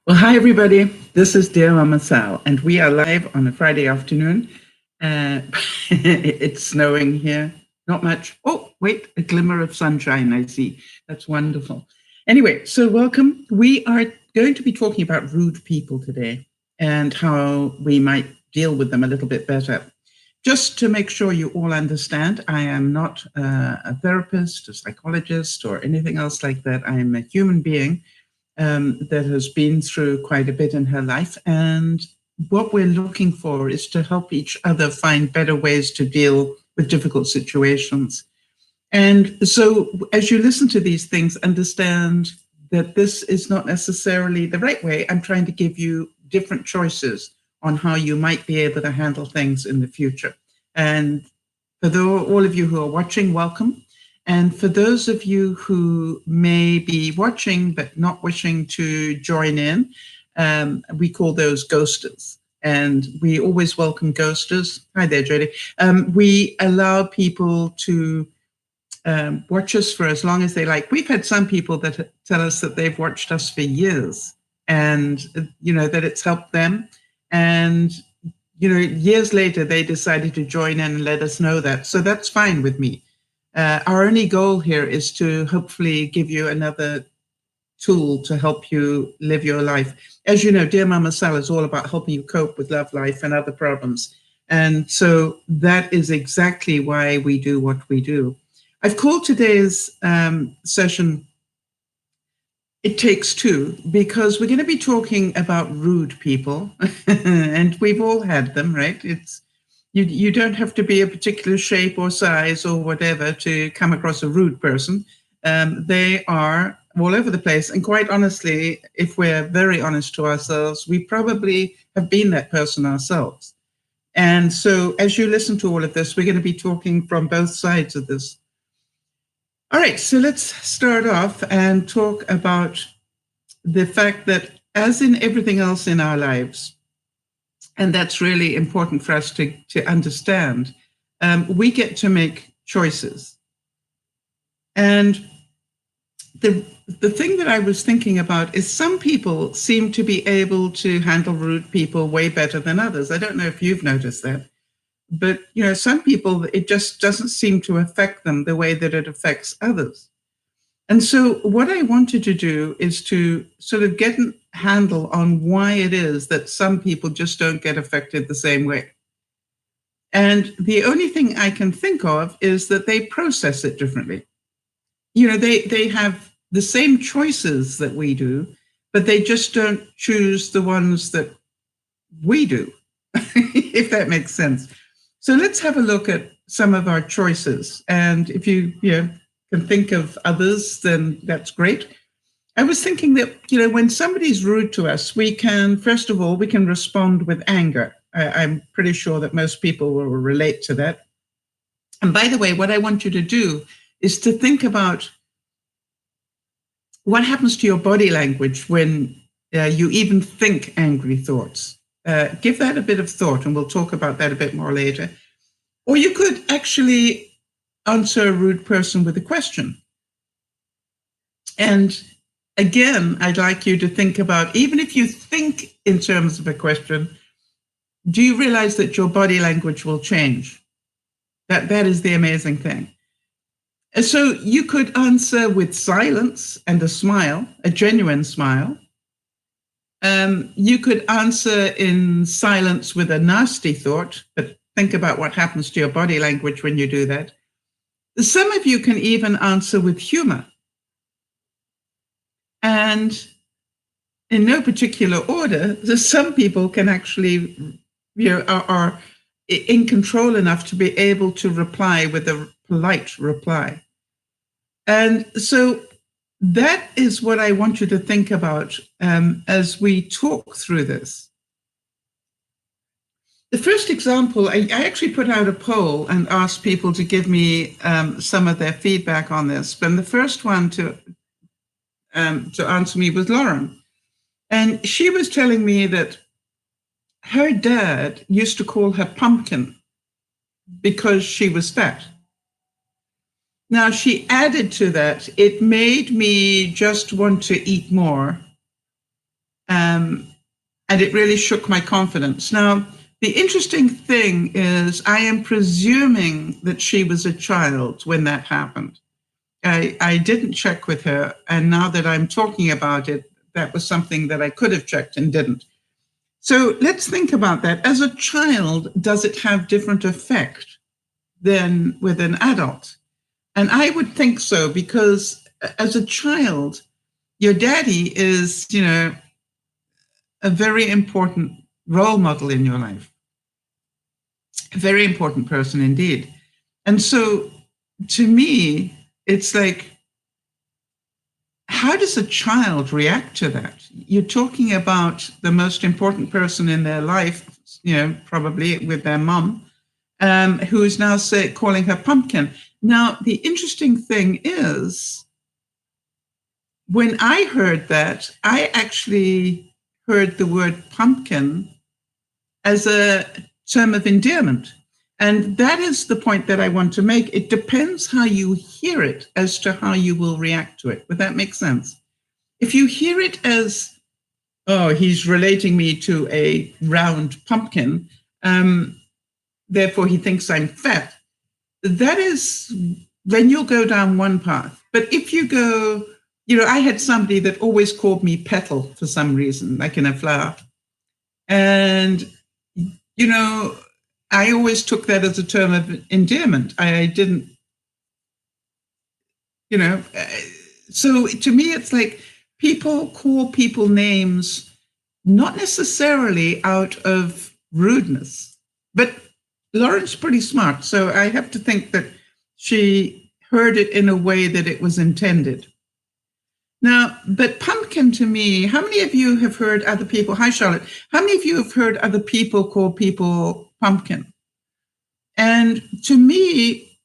Well, hi, everybody. This is DearMamaSal, and we are live on a Friday afternoon. It's snowing here. Not much. Oh, wait, a glimmer of sunshine, I see. That's wonderful. Anyway, so welcome. We are going to be talking about rude people today and how we might deal with them a little bit better. Just to make sure you all understand, I am not a therapist, a psychologist, or anything else like that. I am a human being that has been through quite a bit in her life. And what we're looking for is to help each other find better ways to deal with difficult situations. And so as you listen to these things, understand that this is not necessarily the right way. I'm trying to give you different choices on how you might be able to handle things in the future. And for all of you who are watching, welcome. And for those of you who may be watching but not wishing to join in, we call those ghosters. And we always welcome ghosters. Hi there, Jody. We allow people to watch us for as long as they like. We've had some people that tell us that they've watched us for years and, that it's helped them. And, years later, they decided to join in and let us know that. So that's fine with me. Our only goal here is to hopefully give you another tool to help you live your life. As you know, DearMamaSal is all about helping you cope with love life and other problems. And so that is exactly why we do what we do. I've called today's session, It Takes Two, because we're going to be talking about rude people. And we've all had them, right? You don't have to be a particular shape or size or whatever to come across a rude person. They are all over the place. And quite honestly, if we're very honest to ourselves, we probably have been that person ourselves. And so as you listen to all of this, we're going to be talking from both sides of this. All right, so let's start off and talk about the fact that, as in everything else in our lives, and that's really important for us to understand, we get to make choices. And the thing that I was thinking about is some people seem to be able to handle rude people way better than others. I don't know if you've noticed that, but some people, it just doesn't seem to affect them the way that it affects others. And so what I wanted to do is to sort of get a handle on why it is that some people just don't get affected the same way. And the only thing I can think of is that they process it differently. They have the same choices that we do, but they just don't choose the ones that we do, if that makes sense. So let's have a look at some of our choices. And if you can think of others, then that's great. I was thinking that, when somebody's rude to us, first of all, we can respond with anger. I'm pretty sure that most people will relate to that. And by the way, what I want you to do is to think about what happens to your body language when you even think angry thoughts. Give that a bit of thought, and we'll talk about that a bit more later. Or you could actually answer a rude person with a question. And again, I'd like you to think about, even if you think in terms of a question, do you realize that your body language will change? That is the amazing thing. And so you could answer with silence and a smile, a genuine smile. You could answer in silence with a nasty thought, but think about what happens to your body language when you do that. Some of you can even answer with humor. And in no particular order, some people can actually, are in control enough to be able to reply with a polite reply. And so that is what I want you to think about as we talk through this. The first example, I actually put out a poll and asked people to give me some of their feedback on this. And the first one to answer me was Lauren. And she was telling me that her dad used to call her pumpkin because she was fat. Now, she added to that, it made me just want to eat more. And it really shook my confidence. Now, the interesting thing is I am presuming that she was a child when that happened. I didn't check with her. And now that I'm talking about it, that was something that I could have checked and didn't. So let's think about that. As a child, does it have different effect than with an adult? And I would think so, because as a child, your daddy is, a very important role model in your life. A very important person indeed. And so to me, it's like, how does a child react to that? You're talking about the most important person in their life, probably with their mom, who is now calling her pumpkin. Now, the interesting thing is, when I heard that, I actually heard the word pumpkin as a term of endearment. And that is the point that I want to make. It depends how you hear it as to how you will react to it. Would that make sense? If you hear it as, oh, he's relating me to a round pumpkin, therefore he thinks I'm fat, that is, then you'll go down one path. But if you go, I had somebody that always called me petal for some reason, like in a flower. And, I always took that as a term of endearment. I didn't, so to me, it's like people call people names, not necessarily out of rudeness, but Lauren's pretty smart. So I have to think that she heard it in a way that it was intended. Now, but pumpkin to me, how many of you have heard other people, hi Charlotte, how many of you have heard other people call people pumpkin? And to me,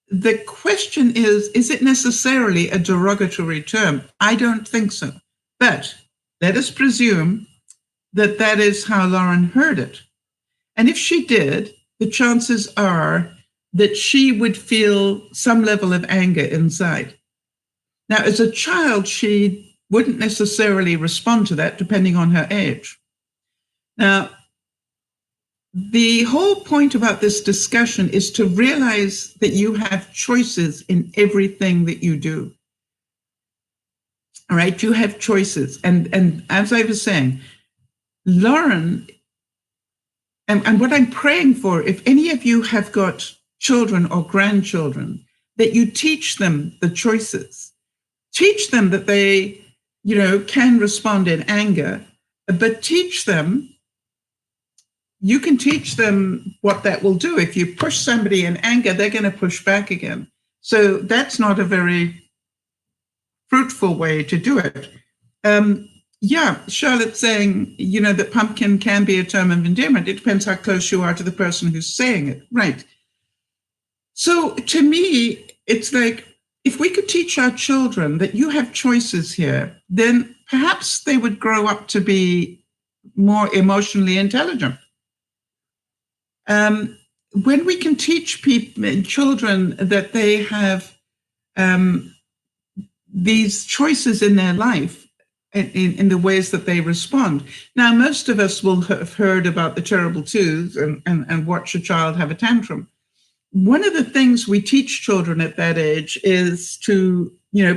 the question is it necessarily a derogatory term? I don't think so. But let us presume that that is how Lauren heard it. And if she did, the chances are that she would feel some level of anger inside. Now, as a child, she wouldn't necessarily respond to that, depending on her age. Now, the whole point about this discussion is to realize that you have choices in everything that you do. All right, you have choices. And as I was saying, Lauren, and what I'm praying for, if any of you have got children or grandchildren, that you teach them the choices. Teach them that they, can respond in anger, but teach them, you can teach them what that will do. If you push somebody in anger, they're going to push back again. So that's not a very fruitful way to do it. Charlotte's saying, that pumpkin can be a term of endearment. It depends how close you are to the person who's saying it. Right. So to me, it's like, if we could teach our children that you have choices here, then perhaps they would grow up to be more emotionally intelligent. When we can teach children that they have these choices in their life, in the ways that they respond. Now, most of us will have heard about the terrible twos and watch a child have a tantrum. One of the things we teach children at that age is to,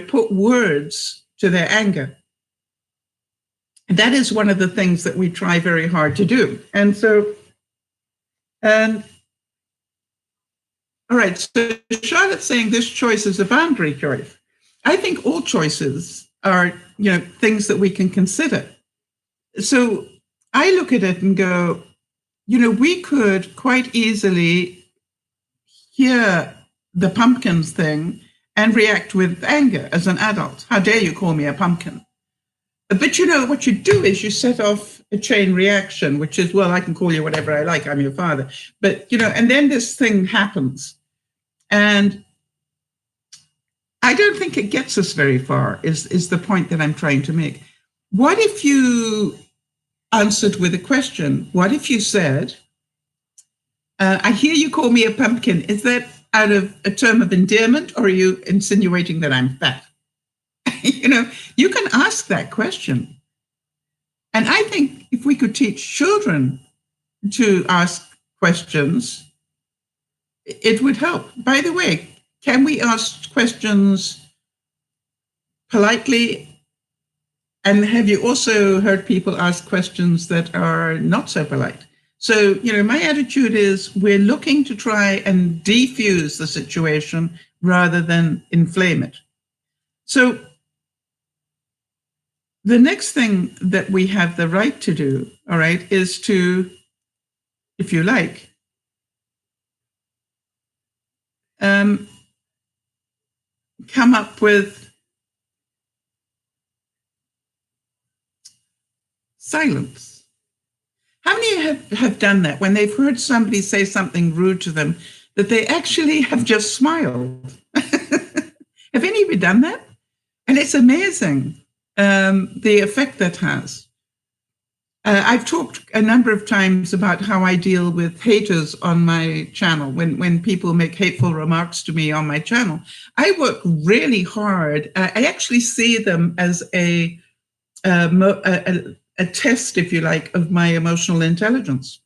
put words to their anger. That is one of the things that we try very hard to do. And so, all right, so Charlotte's saying this choice is a boundary choice. I think all choices are, things that we can consider. So I look at it and go, we could quite easily hear the pumpkins thing and react with anger as an adult. How dare you call me a pumpkin? But what you do is you set off a chain reaction, which is, well, I can call you whatever I like, I'm your father. But, and then this thing happens. And I don't think it gets us very far, is the point that I'm trying to make. What if you answered with a question? What if you said, I hear you call me a pumpkin. Is that out of a term of endearment, or are you insinuating that I'm fat? You can ask that question. And I think if we could teach children to ask questions, it would help. By the way, can we ask questions politely? And have you also heard people ask questions that are not so polite? So, my attitude is we're looking to try and defuse the situation rather than inflame it. So the next thing that we have the right to do, all right, is to, if you like, come up with silence. How many have done that when they've heard somebody say something rude to them, that they actually have just smiled? Have any of you done that? And it's amazing the effect that has. I've talked a number of times about how I deal with haters on my channel. When people make hateful remarks to me on my channel, I work really hard. I actually see them as a test, if you like, of my emotional intelligence.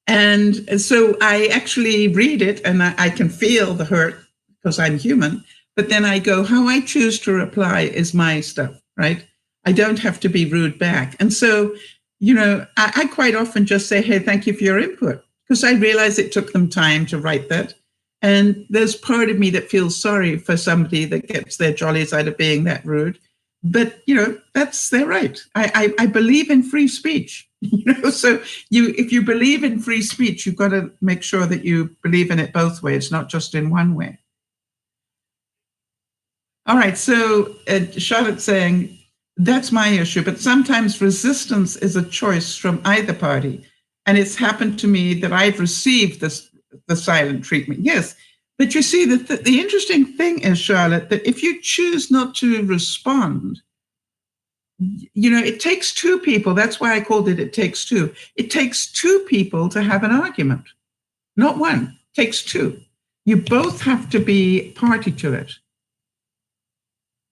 And so I actually read it and I can feel the hurt because I'm human. But then I go, how I choose to reply is my stuff, right? I don't have to be rude back. And so, I quite often just say, hey, thank you for your input, because I realize it took them time to write that. And there's part of me that feels sorry for somebody that gets their jollies out of being that rude. But, that's their right. I believe in free speech. So if you believe in free speech, you've got to make sure that you believe in it both ways, not just in one way. All right, so Charlotte's saying, that's my issue, but sometimes resistance is a choice from either party. And it's happened to me that I've received the silent treatment. Yes, but you see, the interesting thing is, Charlotte, that if you choose not to respond, it takes two people. That's why I called it takes two. It takes two people to have an argument, not one. It takes two. You both have to be party to it.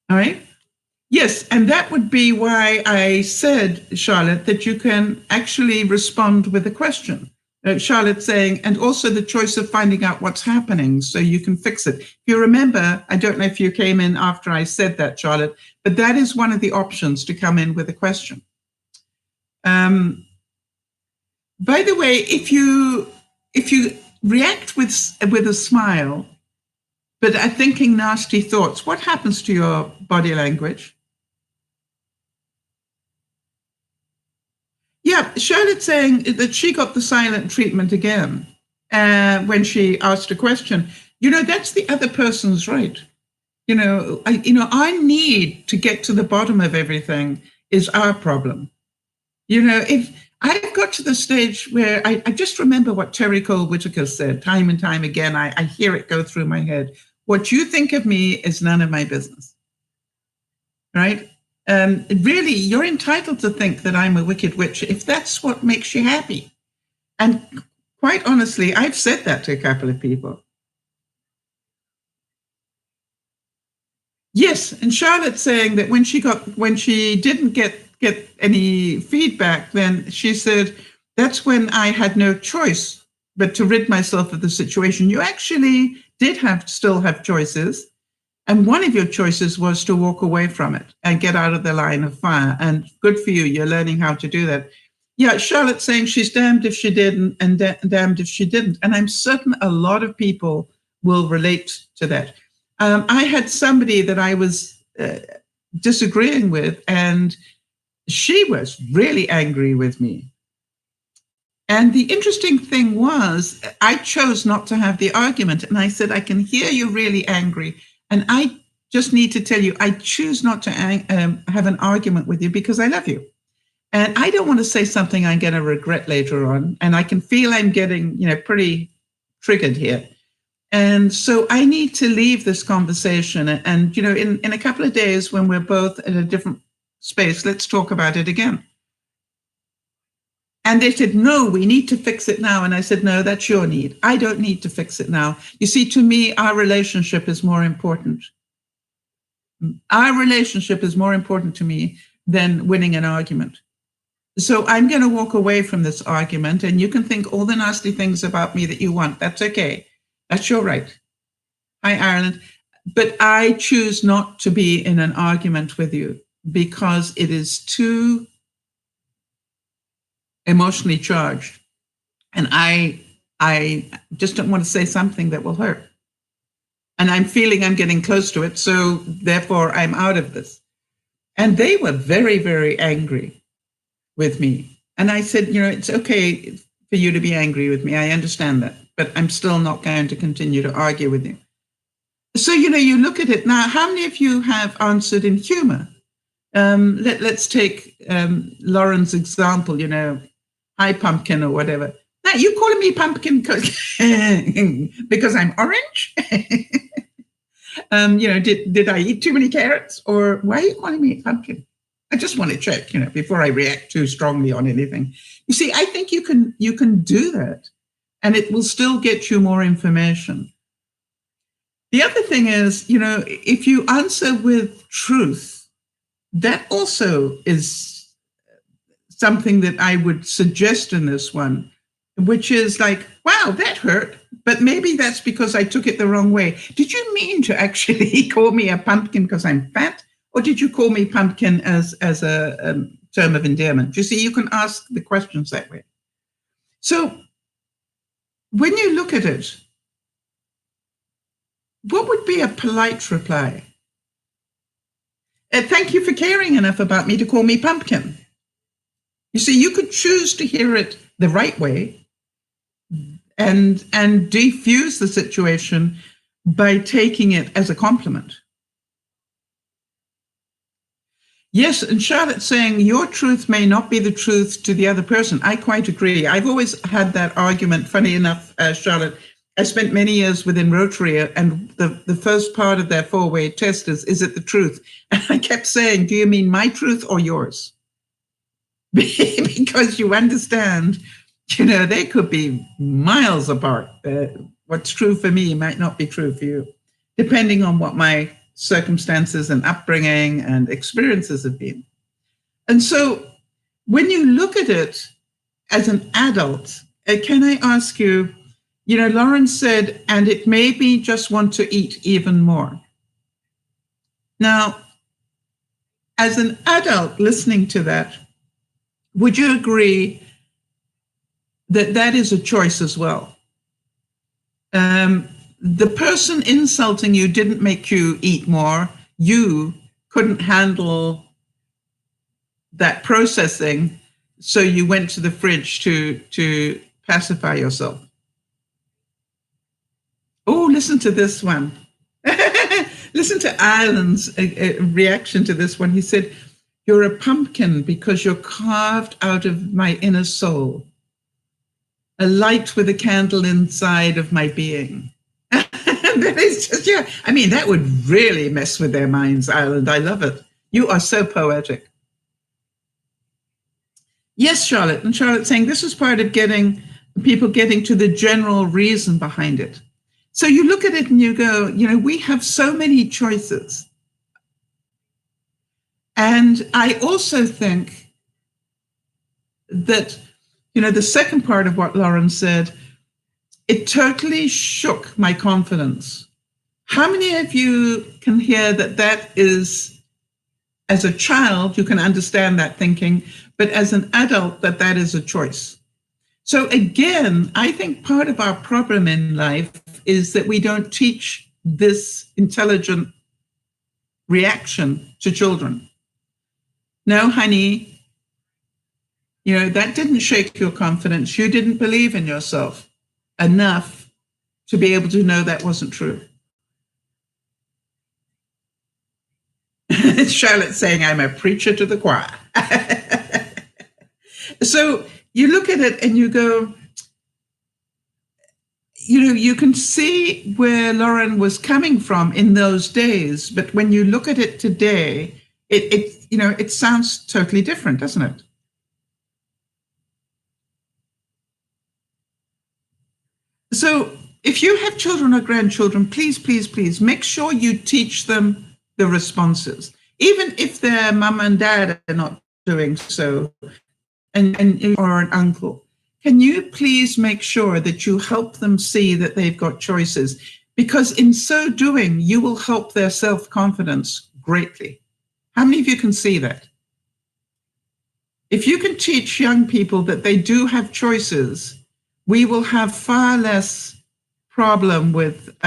All right? Yes, and that would be why I said, Charlotte, that you can actually respond with a question. Charlotte saying, and also the choice of finding out what's happening so you can fix it. If you remember, I don't know if you came in after I said that, Charlotte, but that is one of the options, to come in with a question. By the way, if you react with a smile, but are thinking nasty thoughts, what happens to your body language? Yeah, Charlotte saying that she got the silent treatment again when she asked a question. That's the other person's right. Our need to get to the bottom of everything is our problem. If I've got to the stage where I just remember what Terry Cole Whitaker said time and time again, I hear it go through my head. What you think of me is none of my business, right? Really, you're entitled to think that I'm a wicked witch if that's what makes you happy. And quite honestly, I've said that to a couple of people. Yes, and Charlotte's saying that when she didn't get any feedback, then she said, that's when I had no choice but to rid myself of the situation. You actually did still have choices. And one of your choices was to walk away from it and get out of the line of fire. And good for you. You're learning how to do that. Yeah, Charlotte's saying she's damned if she did and damned if she didn't. And I'm certain a lot of people will relate to that. I had somebody that I was disagreeing with, and she was really angry with me. And the interesting thing was, I chose not to have the argument. And I said, I can hear you're really angry. And I just need to tell you, I choose not to have an argument with you because I love you. And I don't want to say something I'm going to regret later on. And I can feel I'm getting, pretty triggered here. And so I need to leave this conversation. And, in a couple of days when we're both in a different space, let's talk about it again. And they said, no, we need to fix it now. And I said, no, that's your need. I don't need to fix it now. You see, to me, our relationship is more important. Our relationship is more important to me than winning an argument. So I'm going to walk away from this argument, and you can think all the nasty things about me that you want. That's okay. That's your right. Hi, Ireland. But I choose not to be in an argument with you because it is too emotionally charged. And I just don't want to say something that will hurt. And I'm feeling I'm getting close to it. So therefore, I'm out of this. And they were very, very angry with me. And I said, it's okay for you to be angry with me. I understand that. But I'm still not going to continue to argue with you. So, you look at it now. How many of you have answered in humor? Let's take Lauren's example, hi, pumpkin, or whatever. Now, you calling me pumpkin because I'm orange? Did I eat too many carrots? Or why are you calling me pumpkin? I just want to check, before I react too strongly on anything. You see, I think you can do that, and it will still get you more information. The other thing is, if you answer with truth, that also is something that I would suggest in this one, which is like, wow, that hurt, but maybe that's because I took it the wrong way. Did you mean to actually call me a pumpkin because I'm fat? Or did you call me pumpkin as a term of endearment? You see, you can ask the questions that way. So when you look at it, what would be a polite reply? Thank you for caring enough about me to call me pumpkin. You see, you could choose to hear it the right way and defuse the situation by taking it as a compliment. Yes, and Charlotte's saying your truth may not be the truth to the other person. I quite agree. I've always had that argument. Funny enough, Charlotte, I spent many years within Rotary, and the first part of their four-way test is it the truth? And I kept saying, do you mean my truth or yours? Because you understand, they could be miles apart. What's true for me might not be true for you, depending on what my circumstances and upbringing and experiences have been. And so when you look at it as an adult, can I ask you, Lauren said, and it made me just want to eat even more. Now, as an adult listening to that, would you agree that that is a choice as well? The person insulting you didn't make you eat more. You couldn't handle that processing, so you went to the fridge to pacify yourself. Oh, listen to this one. Listen to Alan's reaction to this one. He said, you're a pumpkin because you're carved out of my inner soul, a light with a candle inside of my being. That is just, that would really mess with their minds, Ireland. I love it. You are so poetic. Yes, Charlotte. And Charlotte saying this is part of people getting to the general reason behind it. So you look at it and you go, we have so many choices. And I also think that, the second part of what Lauren said, it totally shook my confidence. How many of you can hear that is, as a child, you can understand that thinking, but as an adult, that is a choice? So again, I think part of our problem in life is that we don't teach this intelligent reaction to children. No, honey, that didn't shake your confidence. You didn't believe in yourself enough to be able to know that wasn't true. Charlotte saying, I'm a preacher to the choir. So you look at it and you go, you can see where Lauren was coming from in those days, but when you look at it today, it sounds totally different, doesn't it? So if you have children or grandchildren, please, please, please make sure you teach them the responses. even if their mum and dad are not doing so, and or an uncle, can you please make sure that you help them see that they've got choices? Because in so doing, you will help their self-confidence greatly. How many of you can see that? If you can teach young people that they do have choices, we will have far less problem with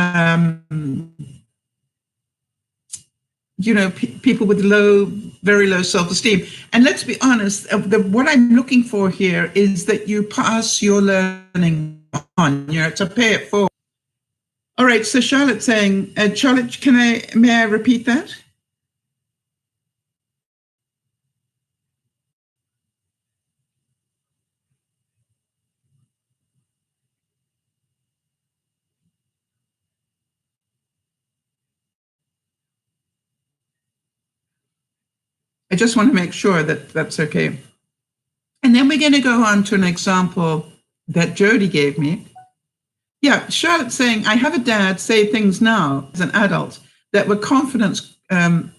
people with very low self-esteem. And let's be honest, what I'm looking for here is that you pass your learning on, to pay it forward. All right, so Charlotte's saying, Charlotte, may I repeat that? I just want to make sure that that's okay. And then we're going to go on to an example that Jody gave me. Yeah, Charlotte's saying, I have a dad say things now as an adult that were confidence, depleters,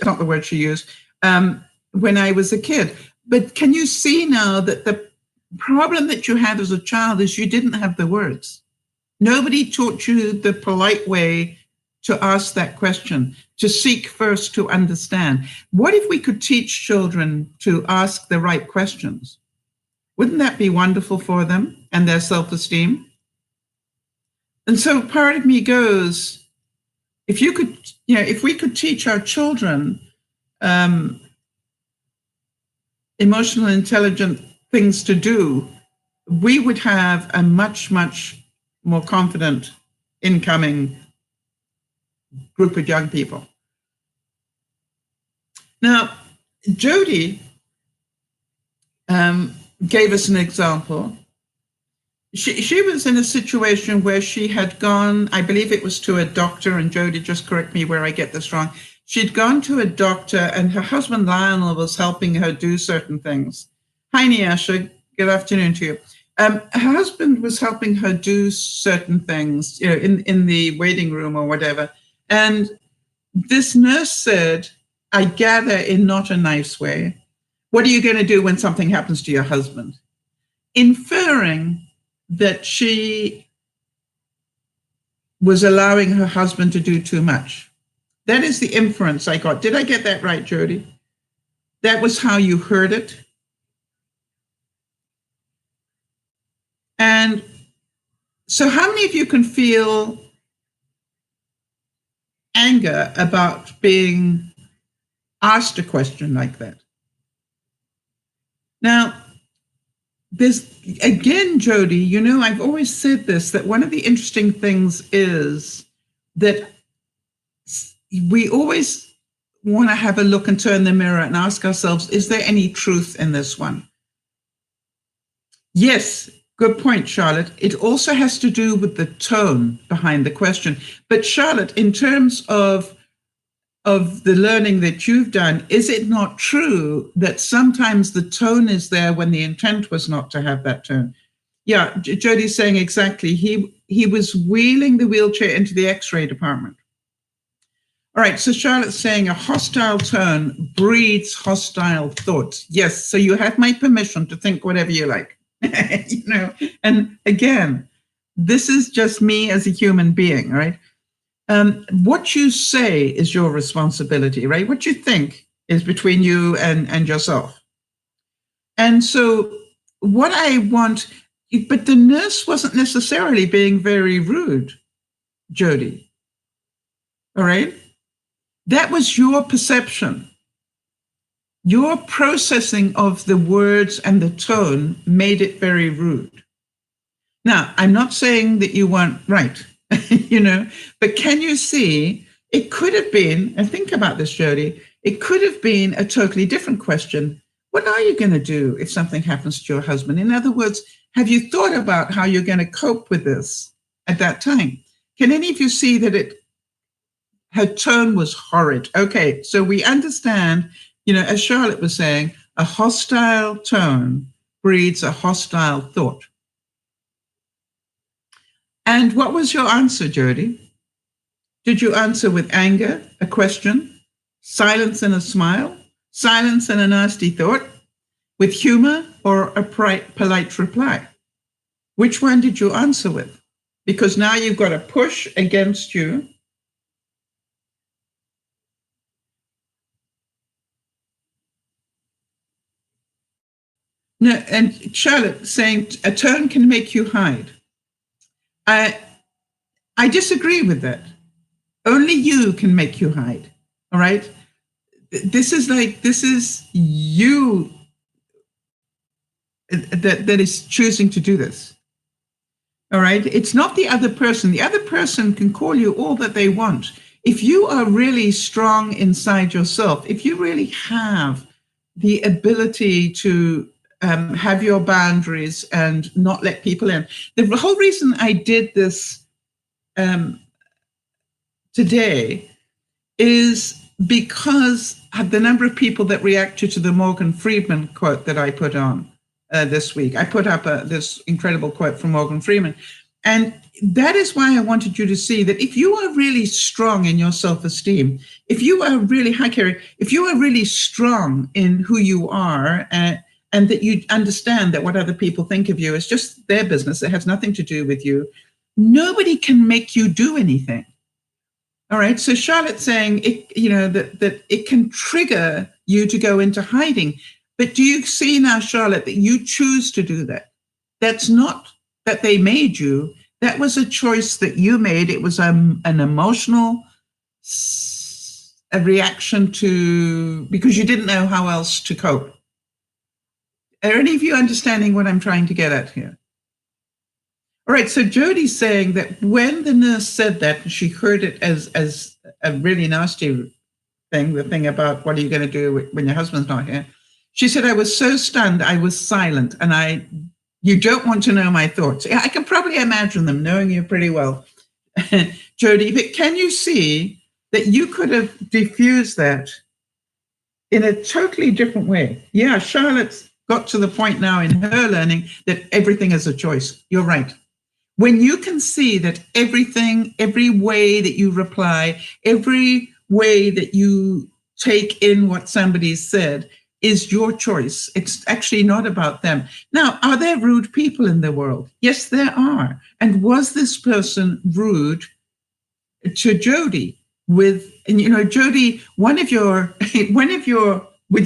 not the word she used, when I was a kid. But can you see now that the problem that you had as a child is you didn't have the words? Nobody taught you the polite way to ask that question, to seek first to understand. What if we could teach children to ask the right questions? Wouldn't that be wonderful for them and their self-esteem? And so part of me goes, if we could teach our children emotional intelligent things to do, we would have a much, much more confident incoming group of young people. Now, Jody gave us an example. She was in a situation where she had gone, I believe it was to a doctor, and Jody, just correct me where I get this wrong. She'd gone to a doctor and her husband Lionel was helping her do certain things. Hi, Nyasha, good afternoon to you. Her husband was helping her do certain things, in the waiting room or whatever. And this nurse said, I gather in not a nice way, what are you going to do when something happens to your husband? Inferring that she was allowing her husband to do too much. That is the inference I got. Did I get that right, Jody? That was how you heard it? And so how many of you can feel anger about being asked a question like that? Now, there's, again, Jody, I've always said this, that one of the interesting things is that we always want to have a look and turn the mirror and ask ourselves, is there any truth in this one? Yes, good point, Charlotte. It also has to do with the tone behind the question. But Charlotte, in terms of the learning that you've done, is it not true that sometimes the tone is there when the intent was not to have that tone? Yeah, Jody's saying exactly. He was wheeling the wheelchair into the X-ray department. All right, so Charlotte's saying a hostile tone breeds hostile thoughts. Yes, so you have my permission to think whatever you like. And again, this is just me as a human being, right? What you say is your responsibility, right? What you think is between you and yourself. And so what I want, but the nurse wasn't necessarily being very rude, Jody. All right? That was your perception. Your processing of the words and the tone made it very rude. Now, I'm not saying that you weren't right, but can you see, it could have been, and think about this, Jody, it could have been a totally different question. What are you going to do if something happens to your husband? In other words, have you thought about how you're going to cope with this at that time? Can any of you see that her tone was horrid? Okay, so we understand, as Charlotte was saying, a hostile tone breeds a hostile thought. And what was your answer, Jody? Did you answer with anger, a question, silence and a smile, silence and a nasty thought, with humor, or a polite reply? Which one did you answer with? Because now you've got a push against you. No, and Charlotte saying a tone can make you hide. I disagree with that. Only you can make you hide. All right. This is you that is choosing to do this. All right. It's not the other person. The other person can call you all that they want. If you are really strong inside yourself, if you really have the ability to have your boundaries and not let people in. The whole reason I did this today is because of the number of people that reacted to the Morgan Freeman quote that I put on this week. I put up this incredible quote from Morgan Freeman. And that is why I wanted you to see that if you are really strong in your self-esteem, if you are really, hi Carrie, if you are really strong in who you are, and that you understand that what other people think of you is just their business, it has nothing to do with you, nobody can make you do anything. All right. So Charlotte's saying it, that it can trigger you to go into hiding. But do you see now, Charlotte, that you choose to do that? That's not that they made you. That was a choice that you made. It was an emotional a reaction to, because you didn't know how else to cope. Are any of you understanding what I'm trying to get at here? All right, so Jody's saying that when the nurse said that, she heard it as a really nasty thing, the thing about what are you going to do when your husband's not here. She said, I was so stunned, I was silent, and you don't want to know my thoughts. I can probably imagine them, knowing you pretty well, Jody, but can you see that you could have diffused that in a totally different way? Yeah, Charlotte's got to the point now in her learning that everything is a choice. You're right. When you can see that everything, every way that you reply, every way that you take in what somebody said is your choice. It's actually not about them. Now, are there rude people in the world? Yes, there are. And was this person rude to Jody? Jody, with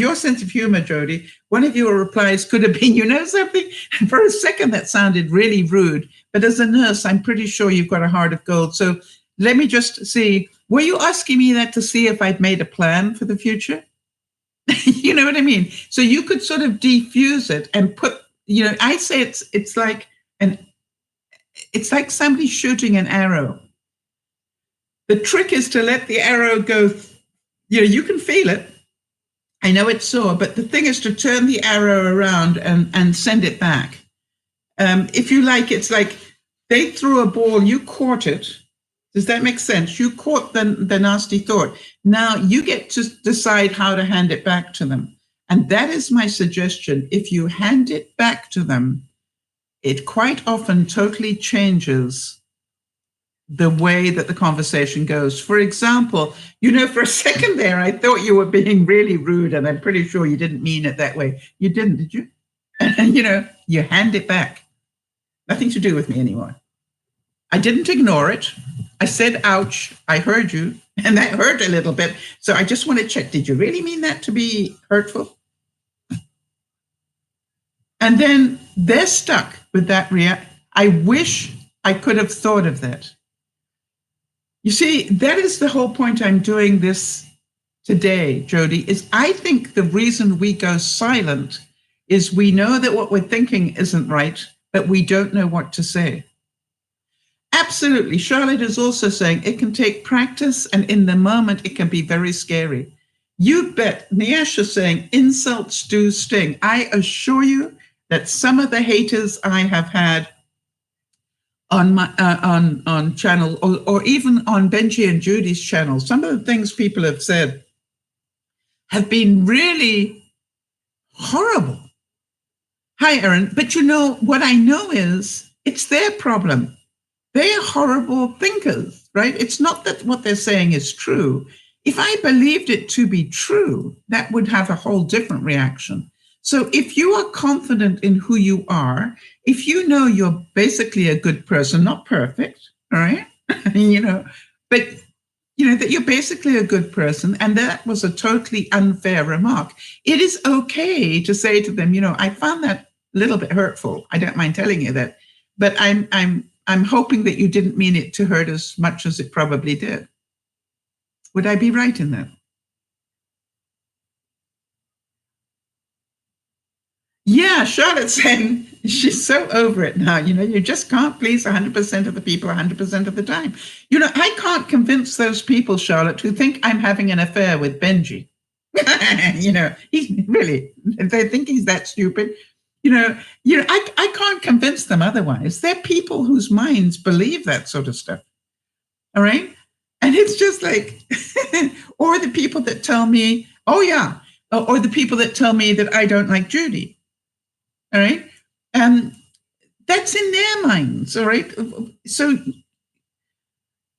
your sense of humor, Jody, one of your replies could have been, something, and for a second that sounded really rude. But as a nurse, I'm pretty sure you've got a heart of gold. So let me just see, were you asking me that to see if I'd made a plan for the future? You know what I mean? So you could sort of defuse it and put, I say it's like somebody shooting an arrow. The trick is to let the arrow go, you can feel it. I know it's sore, but the thing is to turn the arrow around and send it back. If you like, it's like they threw a ball, you caught it. Does that make sense? You caught the nasty thought. Now you get to decide how to hand it back to them. And that is my suggestion. If you hand it back to them, it quite often totally changes the way that the conversation goes. For example, for a second there, I thought you were being really rude, and I'm pretty sure you didn't mean it that way. You didn't, did you? And, you hand it back. Nothing to do with me anymore. I didn't ignore it. I said, ouch, I heard you, and that hurt a little bit. So I just want to check, did you really mean that to be hurtful? And then they're stuck with that I wish I could have thought of that. You see, that is the whole point I'm doing this today, Jody, is I think the reason we go silent is we know that what we're thinking isn't right, but we don't know what to say. Absolutely. Charlotte is also saying it can take practice, and in the moment, it can be very scary. You bet. Niash is saying insults do sting. I assure you that some of the haters I have had on my on channel, or even on Benji and Judy's channel, some of the things people have said have been really horrible. Hi, Erin. But what I know is it's their problem. They're horrible thinkers, right? It's not that what they're saying is true. If I believed it to be true, that would have a whole different reaction. So if you are confident in who you are, if you know you're basically a good person, not perfect, all right, but that you're basically a good person, and that was a totally unfair remark, it is okay to say to them, I found that a little bit hurtful. I don't mind telling you that, but I'm hoping that you didn't mean it to hurt as much as it probably did. Would I be right in that? Yeah, Charlotte's saying she's so over it now. You just can't please 100% of the people 100% of the time. I can't convince those people, Charlotte, who think I'm having an affair with Benji. He's really, they think he's that stupid. I can't convince them otherwise. They're people whose minds believe that sort of stuff. All right. And it's just like, or the people that tell me, oh yeah, or the people that tell me that I don't like Judy. All right. That's in their minds. All right. So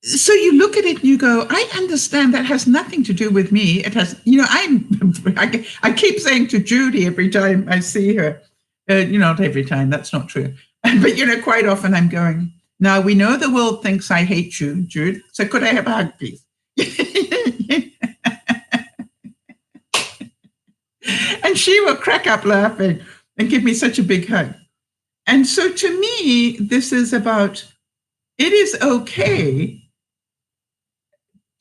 you look at it and you go, I understand that has nothing to do with me. It has, I keep saying to Judy every time I see her, not every time, that's not true. But, quite often I'm going, now we know the world thinks I hate you, Jude. So could I have a hug, please? And she will crack up laughing and give me such a big hug. And so to me, this is about, it is okay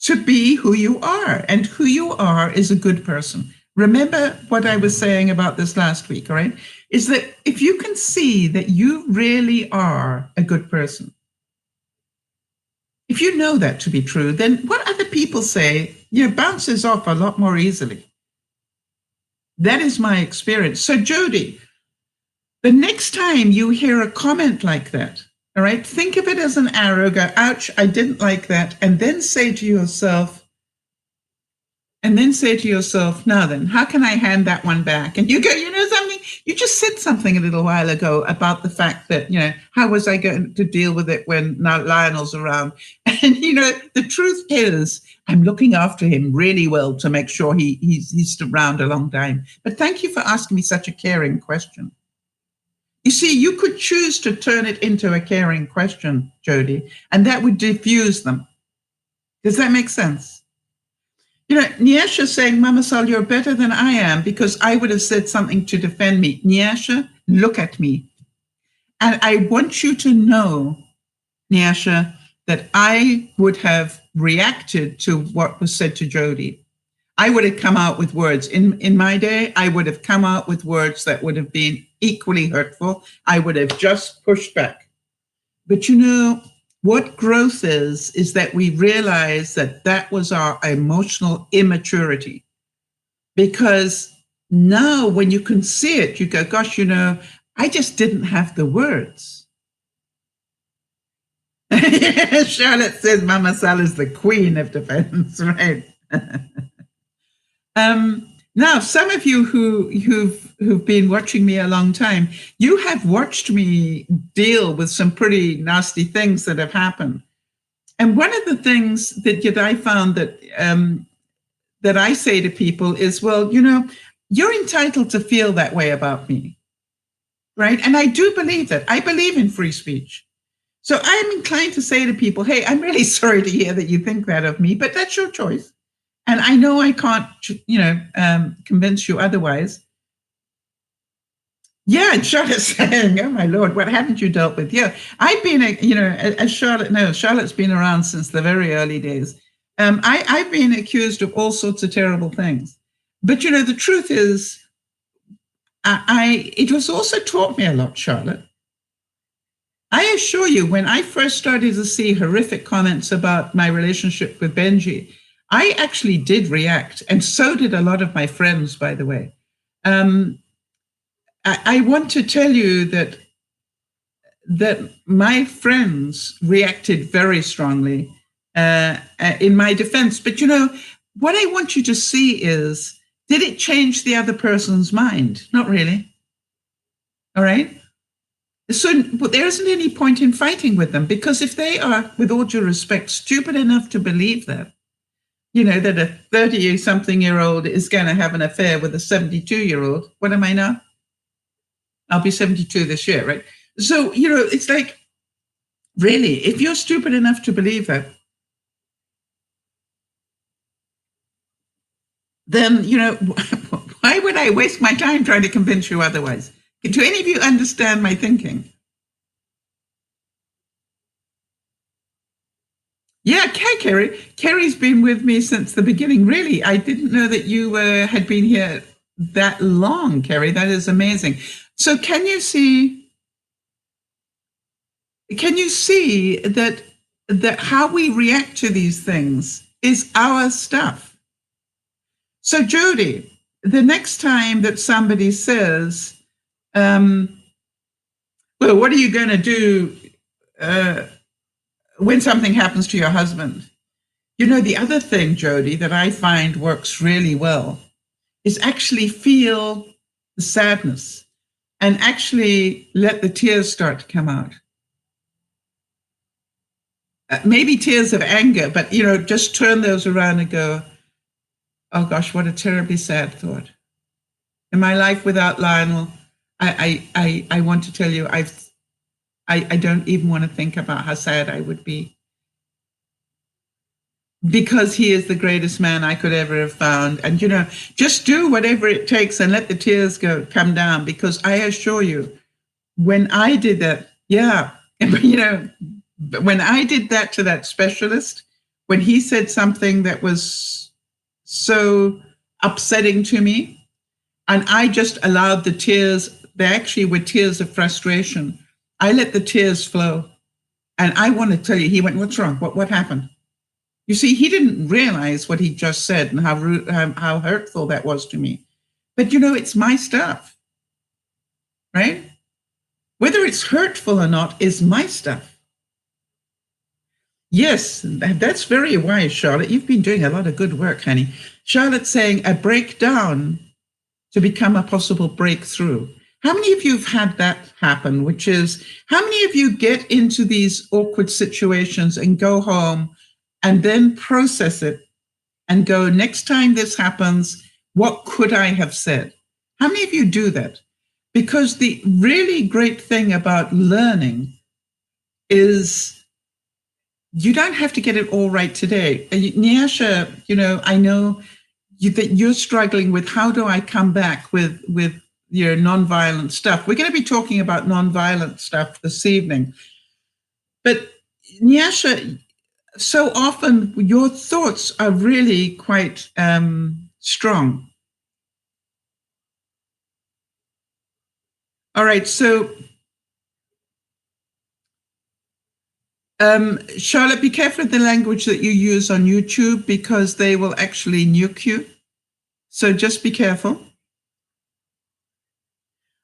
to be who you are, and who you are is a good person. Remember what I was saying about this last week, all right? Is that if you can see that you really are a good person, if you know that to be true, then what other people say, bounces off a lot more easily. That is my experience. So Jody, the next time you hear a comment like that, all right, think of it as an arrow, go, ouch, I didn't like that. And then say to yourself, now then, how can I hand that one back? And you go, something, you just said something a little while ago about the fact that, how was I going to deal with it when Lionel's around? And, the truth is, I'm looking after him really well to make sure he's around a long time. But thank you for asking me such a caring question. You see, you could choose to turn it into a caring question, Jody, and that would diffuse them. Does that make sense? Nyasha saying, MamaSal, you're better than I am because I would have said something to defend me. Nyasha, look at me. And I want you to know, Nyasha, that I would have reacted to what was said to Jody. I would have come out with words. In my day, I would have come out with words that would have been equally hurtful. I would have just pushed back. But what growth is that we realize that was our emotional immaturity. Because now when you can see it, you go, gosh, I just didn't have the words. Charlotte says MamaSal is the queen of defense, right? Now, some of you who've been watching me a long time, you have watched me deal with some pretty nasty things that have happened. And one of the things that I found that I say to people is, well, you're entitled to feel that way about me, right? And I do believe that. I believe in free speech. So I'm inclined to say to people, hey, I'm really sorry to hear that you think that of me, but that's your choice. And I know I can't, convince you otherwise. Yeah, and Charlotte's saying, oh my Lord, what haven't you dealt with? Yeah, I've been, as Charlotte knows, Charlotte's been around since the very early days. I've been accused of all sorts of terrible things. But, the truth is, it was also taught me a lot, Charlotte. I assure you, when I first started to see horrific comments about my relationship with Benji, I actually did react, and so did a lot of my friends, by the way. I want to tell you that my friends reacted very strongly in my defense. But what I want you to see is, did it change the other person's mind? Not really. All right. So but there isn't any point in fighting with them, because if they are, with all due respect, stupid enough to believe that, that a 30-something-year-old is going to have an affair with a 72-year-old, what am I now? I'll be 72 this year, right? So, it's like, really, if you're stupid enough to believe that, then, why would I waste my time trying to convince you otherwise? Do any of you understand my thinking? Yeah, Kerry. Kerry's been with me since the beginning. Really, I didn't know that you had been here that long, Kerry. That is amazing. So can you see that how we react to these things is our stuff? So Jody, the next time that somebody says, well, what are you going to do when something happens to your husband? The other thing, Jody, that I find works really well is actually feel the sadness and actually let the tears start to come out. Maybe tears of anger, but, just turn those around and go, oh gosh, what a terribly sad thought. In my life without Lionel, I want to tell you, I don't even want to think about how sad I would be, because he is the greatest man I could ever have found. And, just do whatever it takes and let the tears come down, because I assure you, when I did that, when I did that to that specialist, when he said something that was so upsetting to me, and I just allowed the tears, they actually were tears of frustration. I let the tears flow. And I want to tell you, he went, what's wrong? What happened? You see, he didn't realize what he just said and how hurtful that was to me. But, it's my stuff, right? Whether it's hurtful or not is my stuff. Yes, that's very wise, Charlotte. You've been doing a lot of good work, honey. Charlotte's saying a breakdown to become a possible breakthrough. How many of you have had that happen? Which is, how many of you get into these awkward situations and go home and then process it and go, next time this happens, what could I have said? How many of you do that? Because the really great thing about learning is you don't have to get it all right today. Nyasha, I know that you're struggling with, how do I come back with your nonviolent stuff? We're going to be talking about nonviolent stuff this evening. But Nyasha, so often your thoughts are really quite strong. All right, so Charlotte, be careful of the language that you use on YouTube, because they will actually nuke you. So just be careful.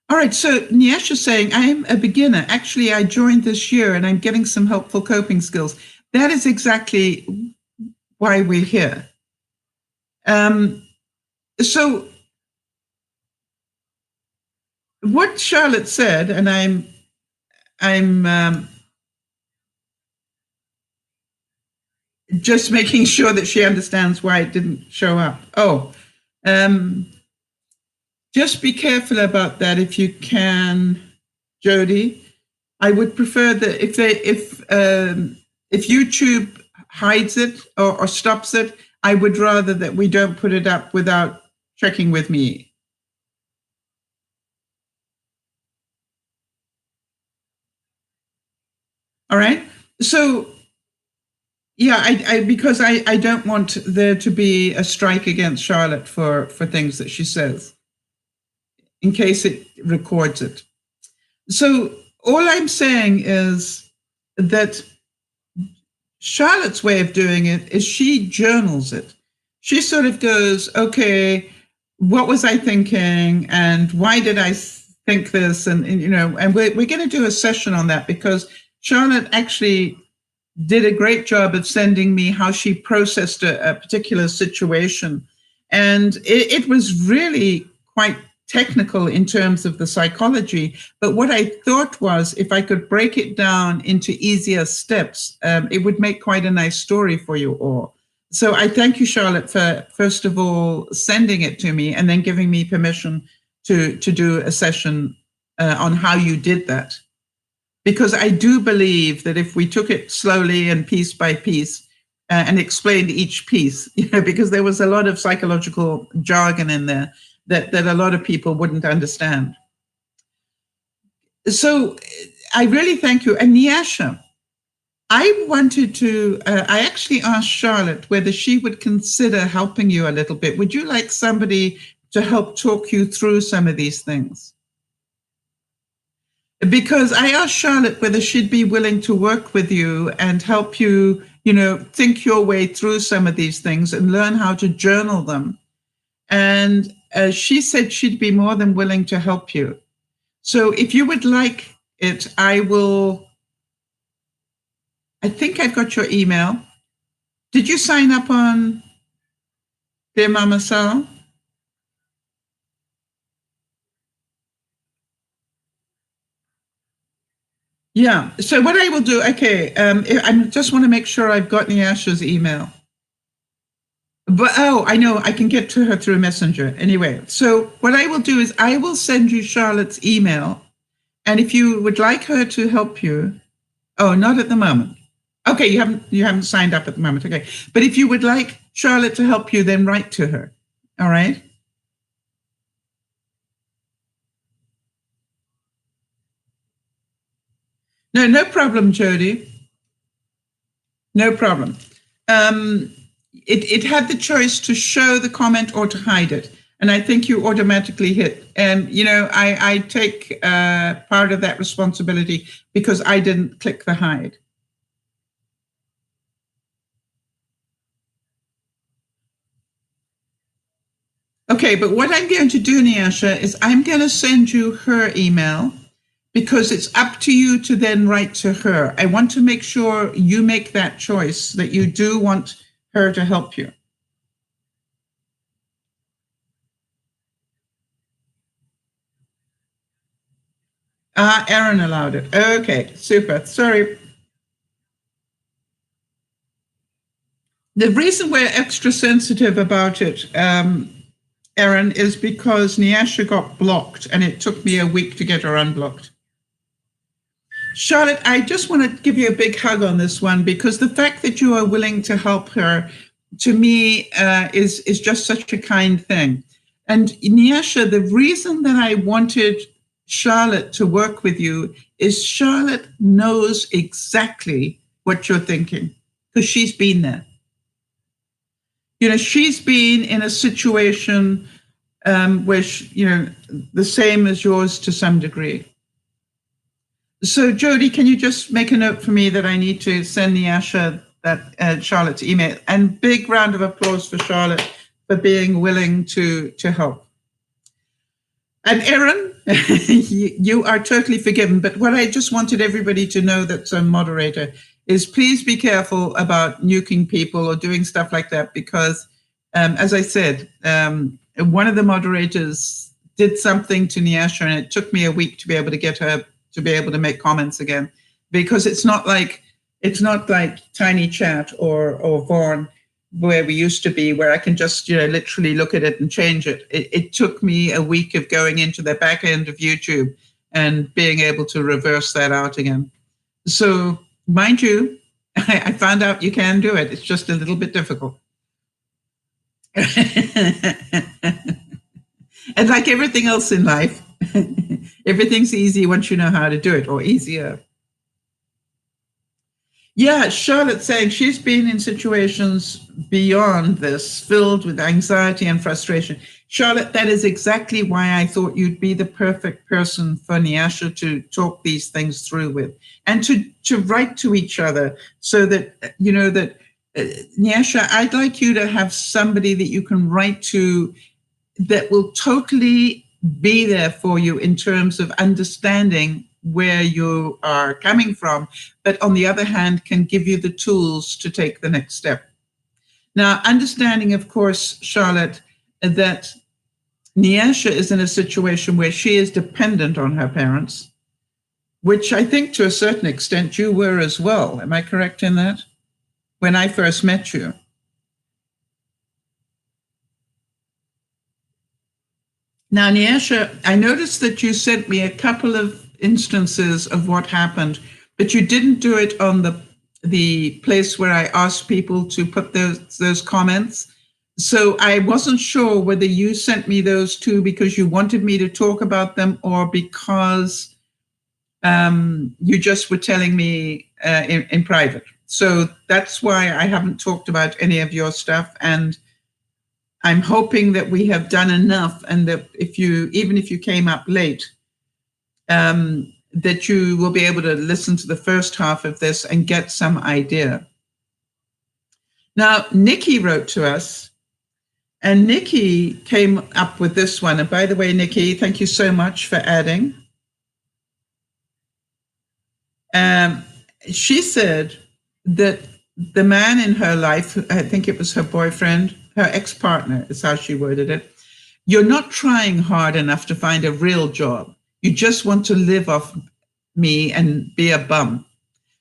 All right, so Niesh is saying, I'm a beginner. Actually, I joined this year and I'm getting some helpful coping skills. That is exactly why we're here. So what Charlotte said, and I'm just making sure that she understands why it didn't show up. Just be careful about that if you can, Jody. I would prefer that if YouTube hides it or stops it, I would rather that we don't put it up without checking with me. All right. So, yeah, because I don't want there to be a strike against Charlotte for things that she says, in case it records it. So all I'm saying is that Charlotte's way of doing it is she journals it. She sort of goes, okay, what was I thinking? And why did I think this? And we're going to do a session on that, because Charlotte actually did a great job of sending me how she processed a particular situation. And it was really quite technical in terms of the psychology, but what I thought was if I could break it down into easier steps, it would make quite a nice story for you all. So I thank you, Charlotte, for first of all sending it to me and then giving me permission to do a session on how you did that. Because I do believe that if we took it slowly and piece by piece and explained each piece, because there was a lot of psychological jargon in there that a lot of people wouldn't understand. So I really thank you. And Nyasha, I wanted to, I actually asked Charlotte whether she would consider helping you a little bit. Would you like somebody to help talk you through some of these things? Because I asked Charlotte whether she'd be willing to work with you and help you, think your way through some of these things and learn how to journal them. And she said she'd be more than willing to help you. So if you would like it, I think I've got your email. Did you sign up on DearMamaSal? Yeah. So what I will do, okay, I just want to make sure I've got Nyasha's email. But, I know, I can get to her through Messenger. Anyway, so what I will do is I will send you Charlotte's email. And if you would like her to help you, not at the moment. Okay, you haven't signed up at the moment. Okay. But if you would like Charlotte to help you, then write to her. All right. No problem, Jody. No problem. It had the choice to show the comment or to hide it. And I think you automatically hit. And, I take part of that responsibility because I didn't click the hide. Okay, but what I'm going to do, Nyasha, is I'm going to send you her email because it's up to you to then write to her. I want to make sure you make that choice, that you do want her to help you. Aaron allowed it. Okay, super. Sorry. The reason we're extra sensitive about it, Aaron, is because Nyasha got blocked and it took me a week to get her unblocked. Charlotte, I just want to give you a big hug on this one because the fact that you are willing to help her, to me, is just such a kind thing. And Nyasha, the reason that I wanted Charlotte to work with you is Charlotte knows exactly what you're thinking because she's been there. She's been in a situation where, the same as yours to some degree. So, Jody, can you just make a note for me that I need to send Nyasha that Charlotte's email? And big round of applause for Charlotte for being willing to help. And Aaron, you are totally forgiven. But what I just wanted everybody to know that's a moderator is please be careful about nuking people or doing stuff like that, because as I said, one of the moderators did something to Nyasha and it took me a week to be able to get her to be able to make comments again, because it's not like Tiny Chat or Vaughn where we used to be, where I can just literally look at it and change it. It took me a week of going into the back end of YouTube and being able to reverse that out again. So mind you, I found out you can do it. It's just a little bit difficult. And like everything else in life, everything's easy once you know how to do it, or easier. Yeah, Charlotte's saying she's been in situations beyond this, filled with anxiety and frustration. Charlotte, that is exactly why I thought you'd be the perfect person for Nyasha to talk these things through with, and to write to each other, so that, Nyasha, I'd like you to have somebody that you can write to that will totally be there for you in terms of understanding where you are coming from, but on the other hand, can give you the tools to take the next step. Now, understanding, of course, Charlotte, that Nyasha is in a situation where she is dependent on her parents, which I think to a certain extent you were as well. Am I correct in that? When I first met you. Now, Nyasha, I noticed that you sent me a couple of instances of what happened, but you didn't do it on the place where I asked people to put those comments. So I wasn't sure whether you sent me those two because you wanted me to talk about them or because you just were telling me in private. So that's why I haven't talked about any of your stuff. And I'm hoping that we have done enough, and that even if you came up late, that you will be able to listen to the first half of this and get some idea. Now, Nikki wrote to us, and Nikki came up with this one. And by the way, Nikki, thank you so much for adding. She said that the man in her life, I think it was her boyfriend, her ex-partner is how she worded it, you're not trying hard enough to find a real job. You just want to live off me and be a bum.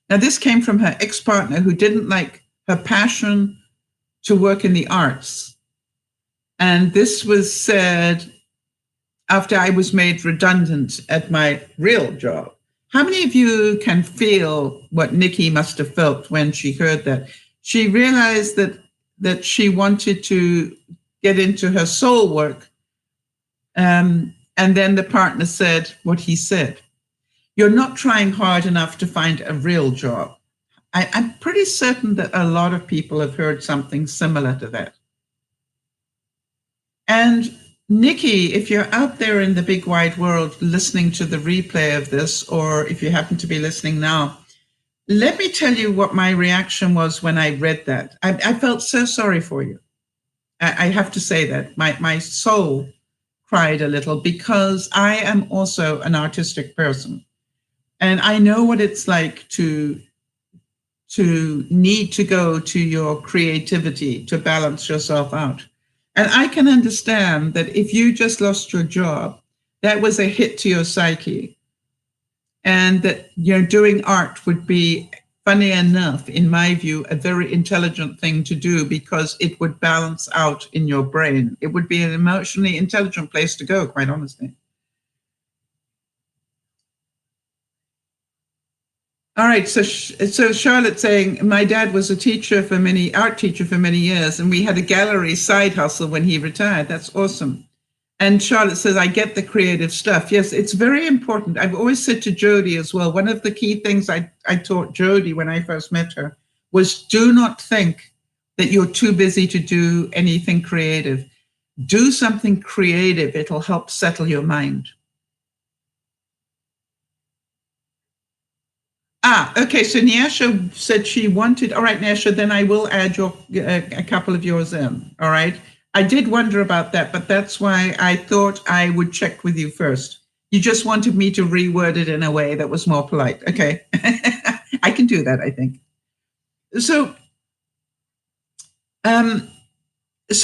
Now, this came from her ex-partner who didn't like her passion to work in the arts. And this was said after I was made redundant at my real job. How many of you can feel what Nikki must have felt when she heard that? She realized that she wanted to get into her soul work. And then the partner said what he said. You're not trying hard enough to find a real job. I'm pretty certain that a lot of people have heard something similar to that. And Nikki, if you're out there in the big wide world listening to the replay of this, or if you happen to be listening now, let me tell you what my reaction was when I read that. I felt so sorry for you. I have to say that. My soul cried a little because I am also an artistic person. And I know what it's like to need to go to your creativity to balance yourself out. And I can understand that if you just lost your job, that was a hit to your psyche. And that doing art would be, funny enough, in my view, a very intelligent thing to do because it would balance out in your brain. It would be an emotionally intelligent place to go, quite honestly. All right, so Charlotte's saying, my dad was a art teacher for many years, and we had a gallery side hustle when he retired. That's awesome. And Charlotte says, I get the creative stuff. Yes, it's very important. I've always said to Jody as well, one of the key things I taught Jody when I first met her was do not think that you're too busy to do anything creative. Do something creative. It'll help settle your mind. Okay, so Nyasha said she wanted, all right, Nyasha, then I will add a couple of yours in, all right? I did wonder about that, but that's why I thought I would check with you first. You just wanted me to reword it in a way that was more polite. Okay, I can do that, I think. So,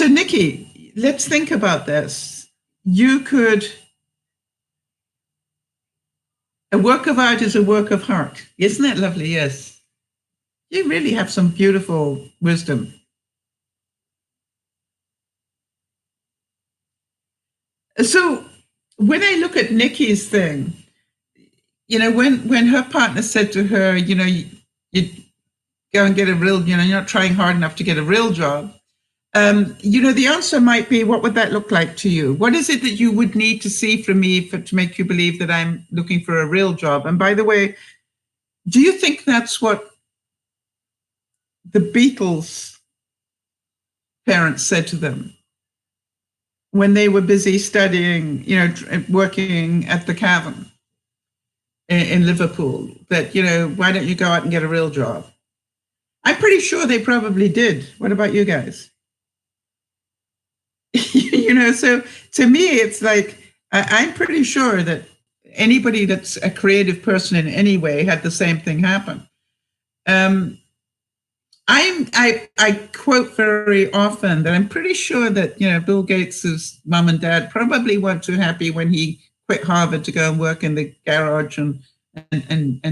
Nikki, let's think about this. A work of art is a work of heart. Isn't that lovely? Yes. You really have some beautiful wisdom. So when I look at Nikki's thing, when her partner said to her, you go and get a real, you're not trying hard enough to get a real job. The answer might be, what would that look like to you? What is it that you would need to see from me to make you believe that I'm looking for a real job? And by the way, do you think that's what the Beatles' parents said to them when they were busy studying, working at the Cavern in Liverpool, that, why don't you go out and get a real job? I'm pretty sure they probably did. What about you guys? So to me, it's like, I'm pretty sure that anybody that's a creative person in any way had the same thing happen. I quote very often that I'm pretty sure that, Bill Gates's mom and dad probably weren't too happy when he quit Harvard to go and work in the garage and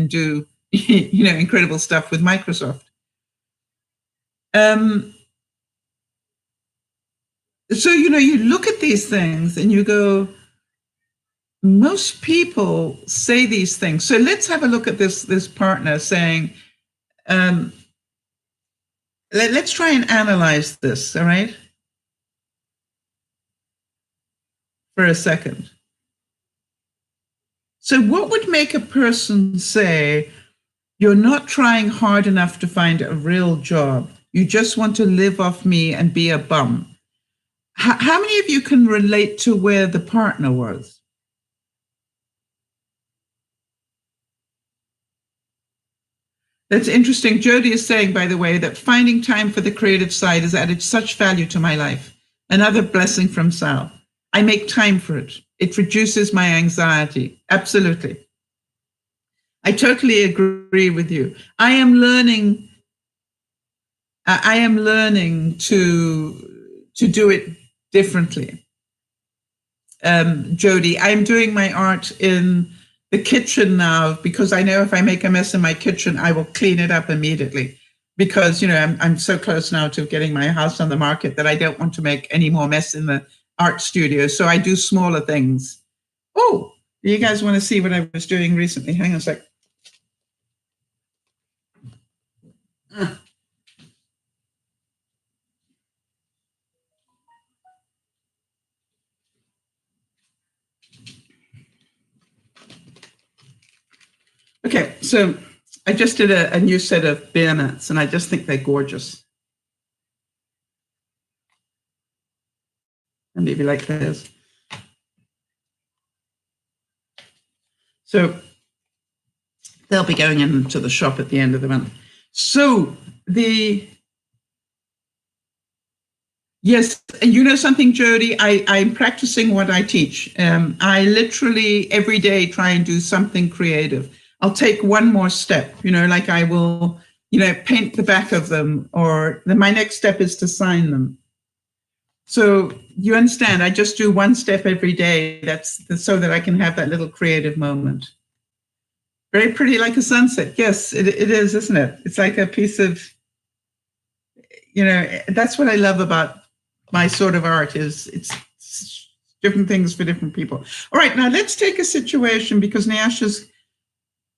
do incredible stuff with Microsoft. So you look at these things and you go, most people say these things. So let's have a look at this partner saying, let's try and analyze this, all right? For a second. So what would make a person say, you're not trying hard enough to find a real job, you just want to live off me and be a bum? How many of you can relate to where the partner was? That's interesting. Jody is saying, by the way, that finding time for the creative side has added such value to my life. Another blessing from Sal. I make time for it. It reduces my anxiety. Absolutely. I totally agree with you. I am learning to do it differently. Jody, I'm doing my art in the kitchen now because I know if I make a mess in my kitchen, I will clean it up immediately because, I'm so close now to getting my house on the market that I don't want to make any more mess in the art studio. So I do smaller things. Oh, do you guys want to see what I was doing recently? Hang on a sec. Okay, so I just did a new set of beer mats and I just think they're gorgeous. And maybe like this. So they'll be going into the shop at the end of the month. So yes, and you know something, Jody, I'm practicing what I teach. I literally every day try and do something creative. I'll take one more step, like I will, paint the back of them, or my next step is to sign them. So you understand, I just do one step every day. That's so that I can have that little creative moment. Very pretty, like a sunset. Yes, it is, isn't it? It's like a piece of, that's what I love about my sort of art is it's different things for different people. All right, now let's take a situation because Nyasha's,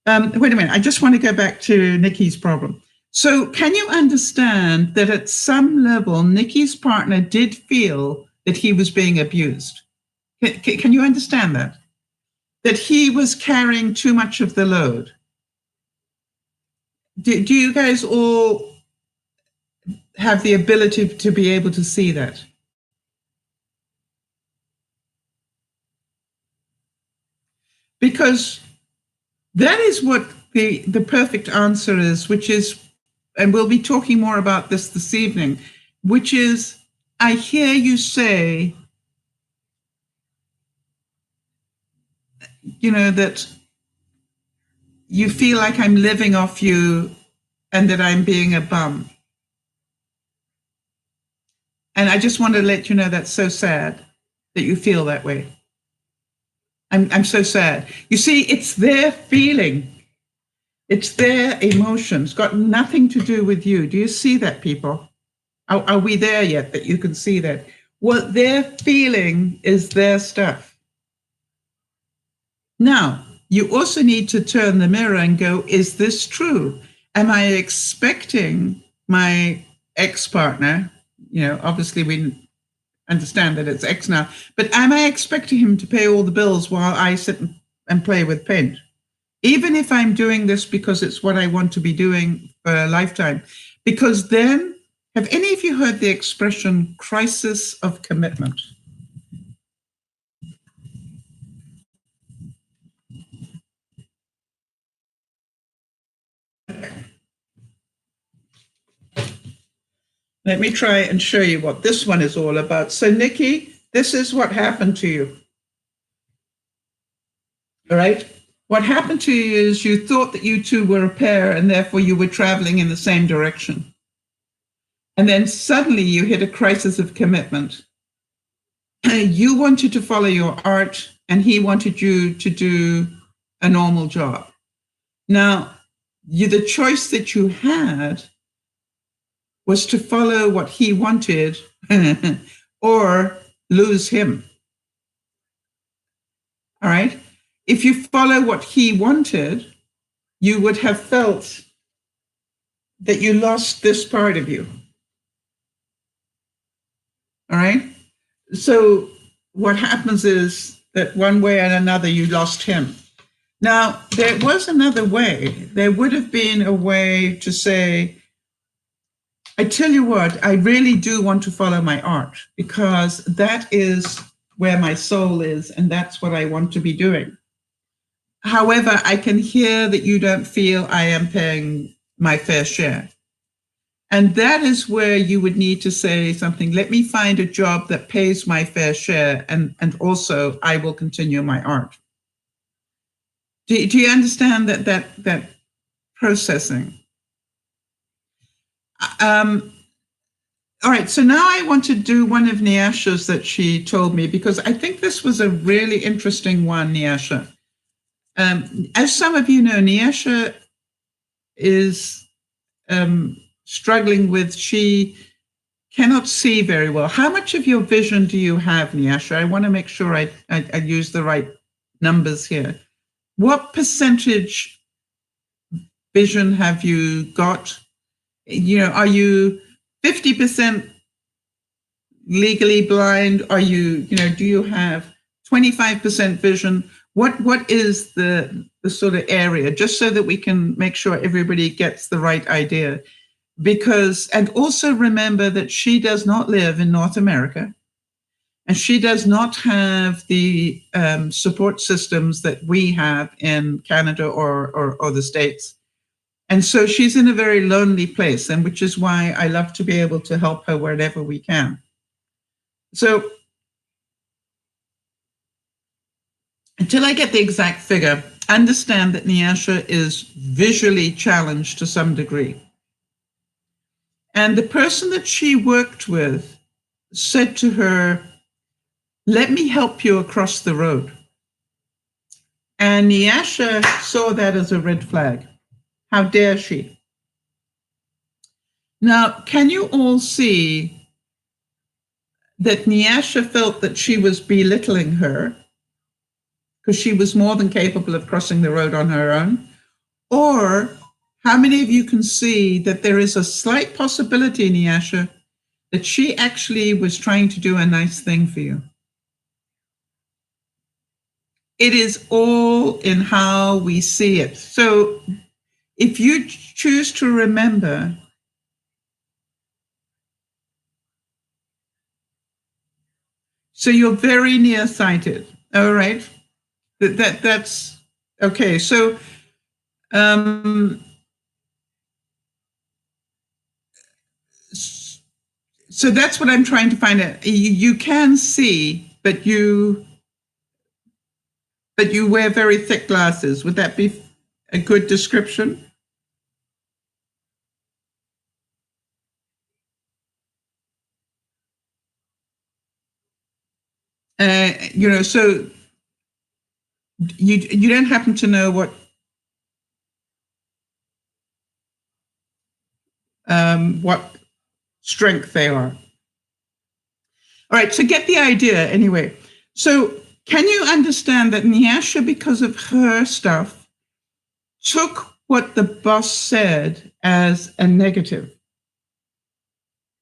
wait a minute, I just want to go back to Nikki's problem. So can you understand that at some level, Nikki's partner did feel that he was being abused? Can you understand that? That he was carrying too much of the load? Do you guys all have the ability to be able to see that? Because that is what the perfect answer is, which is, and we'll be talking more about this evening, which is, I hear you say, that you feel like I'm living off you and that I'm being a bum. And I just want to let you know that's so sad that you feel that way. I'm so sad. You see, it's their feeling. It's their emotion. It's got nothing to do with you. Do you see that, people? Are we there yet that you can see that? What they're feeling is their stuff. Now, you also need to turn the mirror and go, is this true? Am I expecting my ex-partner, obviously we understand that it's ex now, but am I expecting him to pay all the bills while I sit and play with paint? Even if I'm doing this because it's what I want to be doing for a lifetime. Because then, have any of you heard the expression crisis of commitment? Let me try and show you what this one is all about. So, Nikki, this is what happened to you. All right? What happened to you is you thought that you two were a pair and therefore you were traveling in the same direction. And then suddenly you hit a crisis of commitment. You wanted to follow your art, and he wanted you to do a normal job. Now, the choice that you had was to follow what he wanted or lose him. All right? If you follow what he wanted, you would have felt that you lost this part of you. All right? So what happens is that one way or another, you lost him. Now, there was another way. There would have been a way to say, I tell you what, I really do want to follow my art because that is where my soul is and that's what I want to be doing. However, I can hear that you don't feel I am paying my fair share. And that is where you would need to say something, let me find a job that pays my fair share and also I will continue my art. Do you understand that processing? All right, so now I want to do one of Nyasha's that she told me, because I think this was a really interesting one, Nyasha. As some of you know, Nyasha is struggling with, she cannot see very well. How much of your vision do you have, Nyasha? I want to make sure I use the right numbers here. What percentage vision have you got? You know, are you 50% legally blind? Are you, do you have 25% vision? What is the sort of area, just so that we can make sure everybody gets the right idea? Because, and also remember that she does not live in North America, and she does not have the support systems that we have in Canada or the States. And so she's in a very lonely place, and which is why I love to be able to help her wherever we can. So until I get the exact figure, understand that Nyasha is visually challenged to some degree. And the person that she worked with said to her, let me help you across the road. And Nyasha saw that as a red flag. How dare she? Now, can you all see that Nyasha felt that she was belittling her because she was more than capable of crossing the road on her own? Or how many of you can see that there is a slight possibility, Nyasha, that she actually was trying to do a nice thing for you? It is all in how we see it. So if you choose to remember, so you're very nearsighted, all right? That's okay. So so that's what I'm trying to find out. You can see, but you wear very thick glasses. Would that be a good description? So you don't happen to know what strength they are. All right, so get the idea anyway. So can you understand that Nyasha, because of her stuff, took what the boss said as a negative?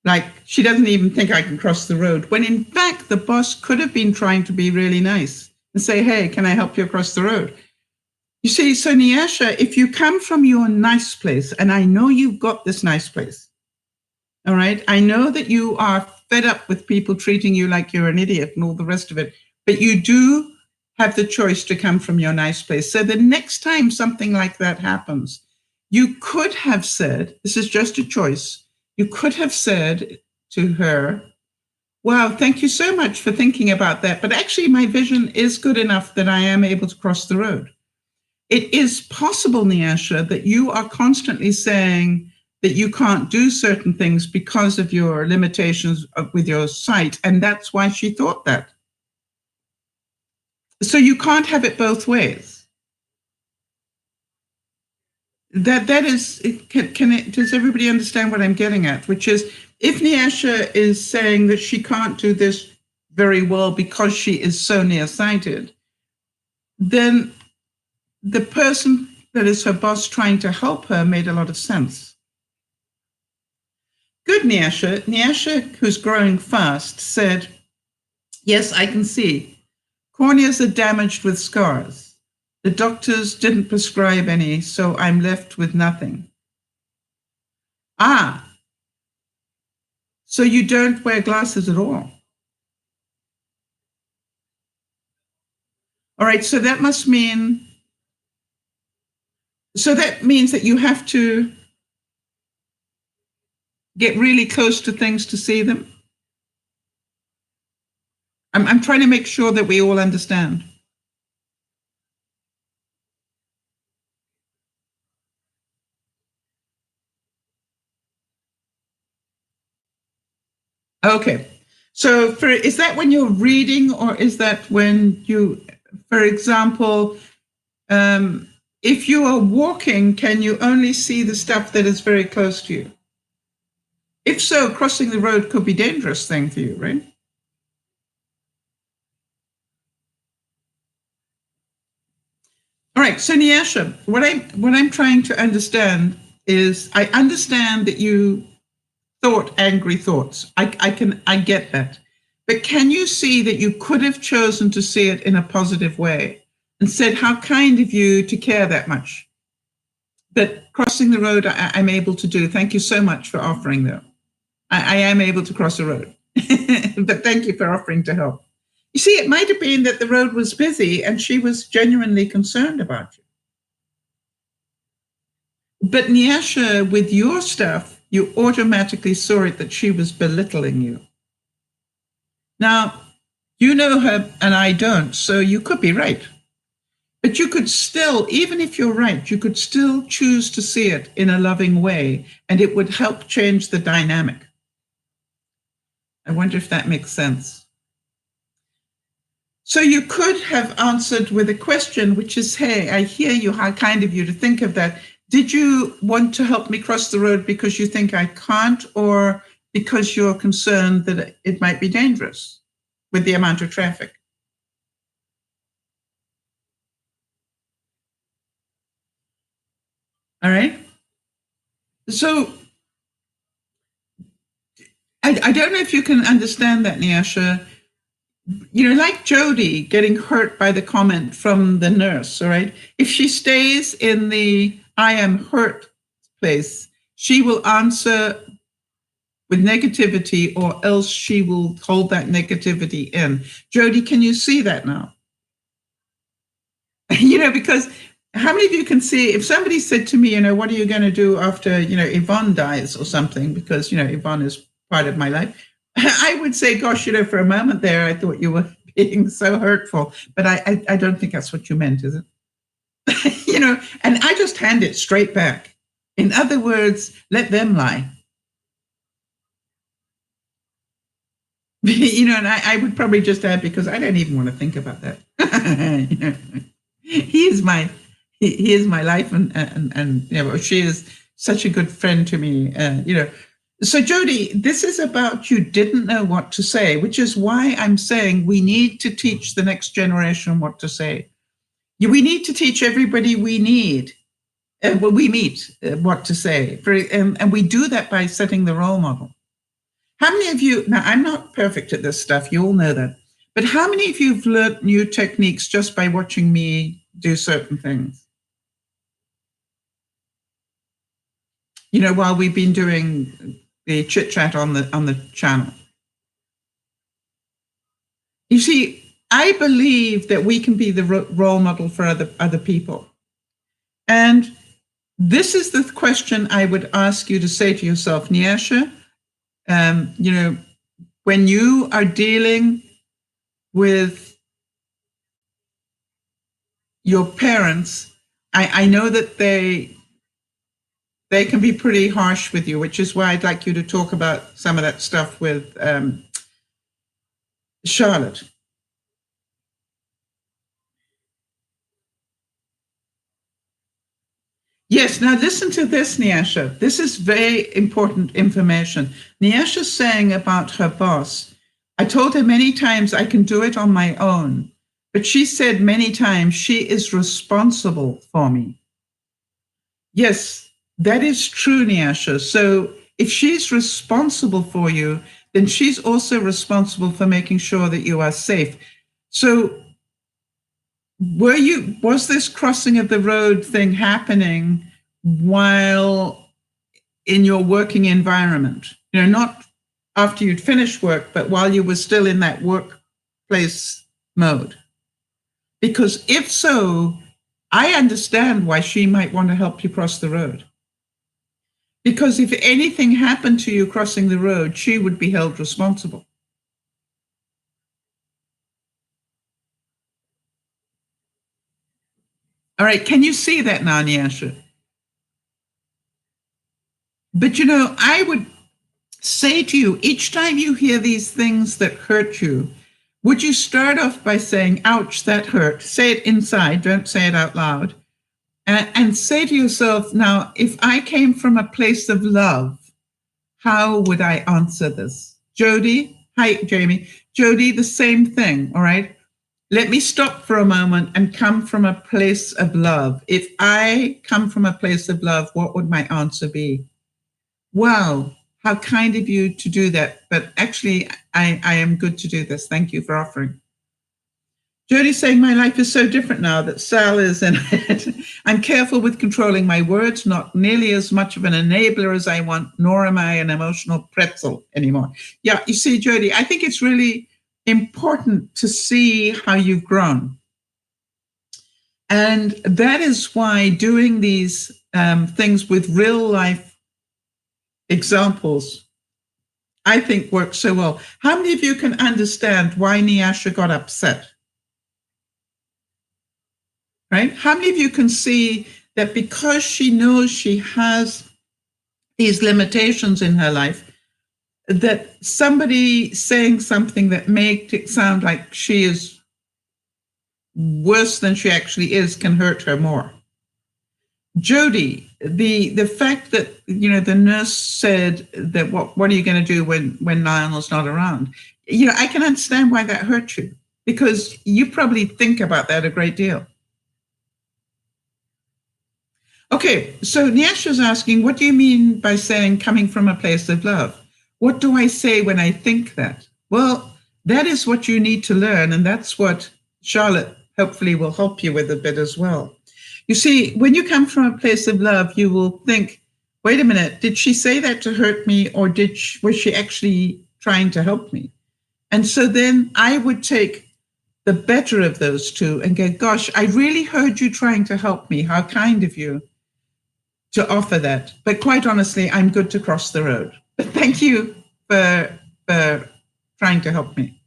Like, she doesn't even think I can cross the road, when in fact, the boss could have been trying to be really nice and say, hey, can I help you across the road? You see, so Nyasha, if you come from your nice place, and I know you've got this nice place, all right? I know that you are fed up with people treating you like you're an idiot and all the rest of it, but you do have the choice to come from your nice place. So the next time something like that happens, you could have said, this is just a choice, you could have said to her, wow, thank you so much for thinking about that, but actually my vision is good enough that I am able to cross the road. It is possible, Nyasha, that you are constantly saying, that you can't do certain things because of your limitations with your sight, and that's why she thought that. So you can't have it both ways. That is, does everybody understand what I'm getting at? Which is, if Nyasha is saying that she can't do this very well because she is so nearsighted, then the person that is her boss trying to help her made a lot of sense. Good, Nyasha. Nyasha, who's growing fast, said, yes, I can see. Corneas are damaged with scars. The doctors didn't prescribe any, so I'm left with nothing. Ah, so you don't wear glasses at all. All right, so that must mean, so that means that you have to get really close to things to see them. I'm trying to make sure that we all understand. Okay. So is that when you're reading, or is that when you, for example, if you are walking, can you only see the stuff that is very close to you? If so, crossing the road could be a dangerous thing for you, right? All right, so Nyasha, what I'm trying to understand is, I understand that you thought angry thoughts. I get that. But can you see that you could have chosen to see it in a positive way and said, how kind of you to care that much? But crossing the road, I'm able to do. Thank you so much for offering, though. I am able to cross a road. But thank you for offering to help. You see, it might have been that the road was busy and she was genuinely concerned about you. But Nyasha, with your stuff, you automatically saw it that she was belittling you. Now, you know her and I don't, so you could be right. But you could still, even if you're right, you could still choose to see it in a loving way, and it would help change the dynamic. I wonder if that makes sense. So you could have answered with a question, which is, hey, I hear you, how kind of you to think of that. Did you want to help me cross the road because you think I can't, or because you're concerned that it might be dangerous with the amount of traffic? All right. So I don't know if you can understand that, Nyasha. You know, like Jody getting hurt by the comment from the nurse, all right? If she stays in the I am hurt place, she will answer with negativity, or else she will hold that negativity in. Jody, can you see that now? You know, because how many of you can see, if somebody said to me, you know, what are you going to do after, you know, Yvonne dies or something, because, you know, Yvonne is part of my life, I would say, gosh, you know, for a moment there, I thought you were being so hurtful, but I don't think that's what you meant, is it? You know, and I just hand it straight back. In other words, let them lie. You know, and I would probably just add, because I don't even want to think about that. You know, he is my he is my life, and you know, she is such a good friend to me. You know, so Jody, this is about you didn't know what to say, which is why I'm saying we need to teach the next generation what to say. We need to teach everybody we need, when we meet, what to say. And we do that by setting the role model. How many of you, now I'm not perfect at this stuff, you all know that, but how many of you have learned new techniques just by watching me do certain things? You know, while we've been doing the chit chat on the channel. You see, I believe that we can be the role model for other people. And this is the question I would ask you to say to yourself, Nyasha, you know, when you are dealing with your parents, I know that they they can be pretty harsh with you, which is why I'd like you to talk about some of that stuff with Charlotte. Yes, now listen to this, Nyasha. This is very important information. Nyasha's saying about her boss, I told her many times I can do it on my own, but she said many times she is responsible for me. Yes, that is true, Nyasha. So if she's responsible for you, then she's also responsible for making sure that you are safe. So was this crossing of the road thing happening while in your working environment? Not after you'd finished work, but while you were still in that workplace mode? Because if so, I understand why she might want to help you cross the road. Because if anything happened to you crossing the road, she would be held responsible. All right, can you see that now, Nyasha? But I would say to you, each time you hear these things that hurt you, would you start off by saying, ouch, that hurt? Say it inside, don't say it out loud. And say to yourself, now, if I came from a place of love, how would I answer this? Jody, hi, Jamie. Jody, the same thing, all right? Let me stop for a moment and come from a place of love. If I come from a place of love, what would my answer be? Wow, how kind of you to do that. But actually, I am good to do this. Thank you for offering. Jody's saying my life is so different now that Sal is in it. I'm careful with controlling my words, not nearly as much of an enabler as I want, nor am I an emotional pretzel anymore. Yeah, you see, Jody, I think it's really important to see how you've grown. And that is why doing these things with real life examples, I think works so well. How many of you can understand why Nyasha got upset? Right? How many of you can see that because she knows she has these limitations in her life, that somebody saying something that makes it sound like she is worse than she actually is can hurt her more? Jody, the fact that the nurse said that what are you going to do when Lionel's not around? I can understand why that hurt you, because you probably think about that a great deal. Okay, so Nyasha's asking, what do you mean by saying coming from a place of love? What do I say when I think that? Well, that is what you need to learn, and that's what Charlotte hopefully will help you with a bit as well. You see, when you come from a place of love, you will think, wait a minute, did she say that to hurt me, or was she actually trying to help me? And so then I would take the better of those two and go, gosh, I really heard you trying to help me. How kind of you to offer that. But quite honestly, I'm good to cross the road. But thank you for trying to help me.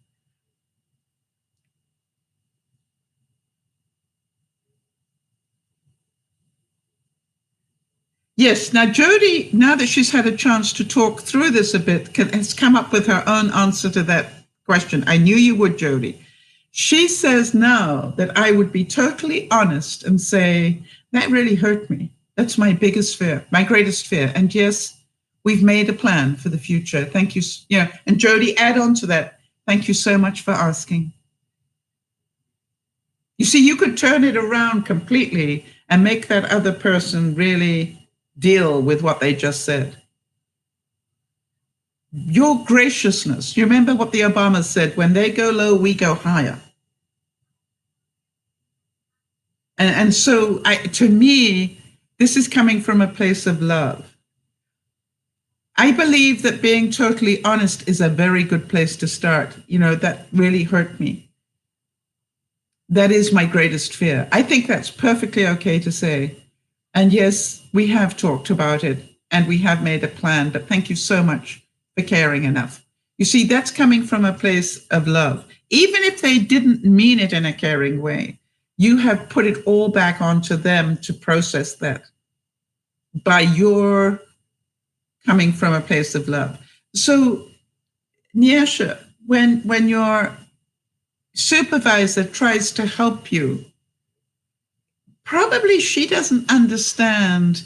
Yes, now Jody, now that she's had a chance to talk through this a bit, has come up with her own answer to that question. I knew you would, Jody. She says now that I would be totally honest and say, that really hurt me. That's my biggest fear, my greatest fear. And yes, we've made a plan for the future. Thank you. Yeah. And Jody, add on to that. Thank you so much for asking. You see, you could turn it around completely and make that other person really deal with what they just said. Your graciousness. You remember what the Obamas said, when they go low, we go higher. And so to me, this is coming from a place of love. I believe that being totally honest is a very good place to start. That really hurt me. That is my greatest fear. I think that's perfectly okay to say. And yes, we have talked about it and we have made a plan, but thank you so much for caring enough. You see, that's coming from a place of love. Even if they didn't mean it in a caring way, you have put it all back onto them to process that. by your coming from a place of love. So, Nyasha, when your supervisor tries to help you, probably she doesn't understand,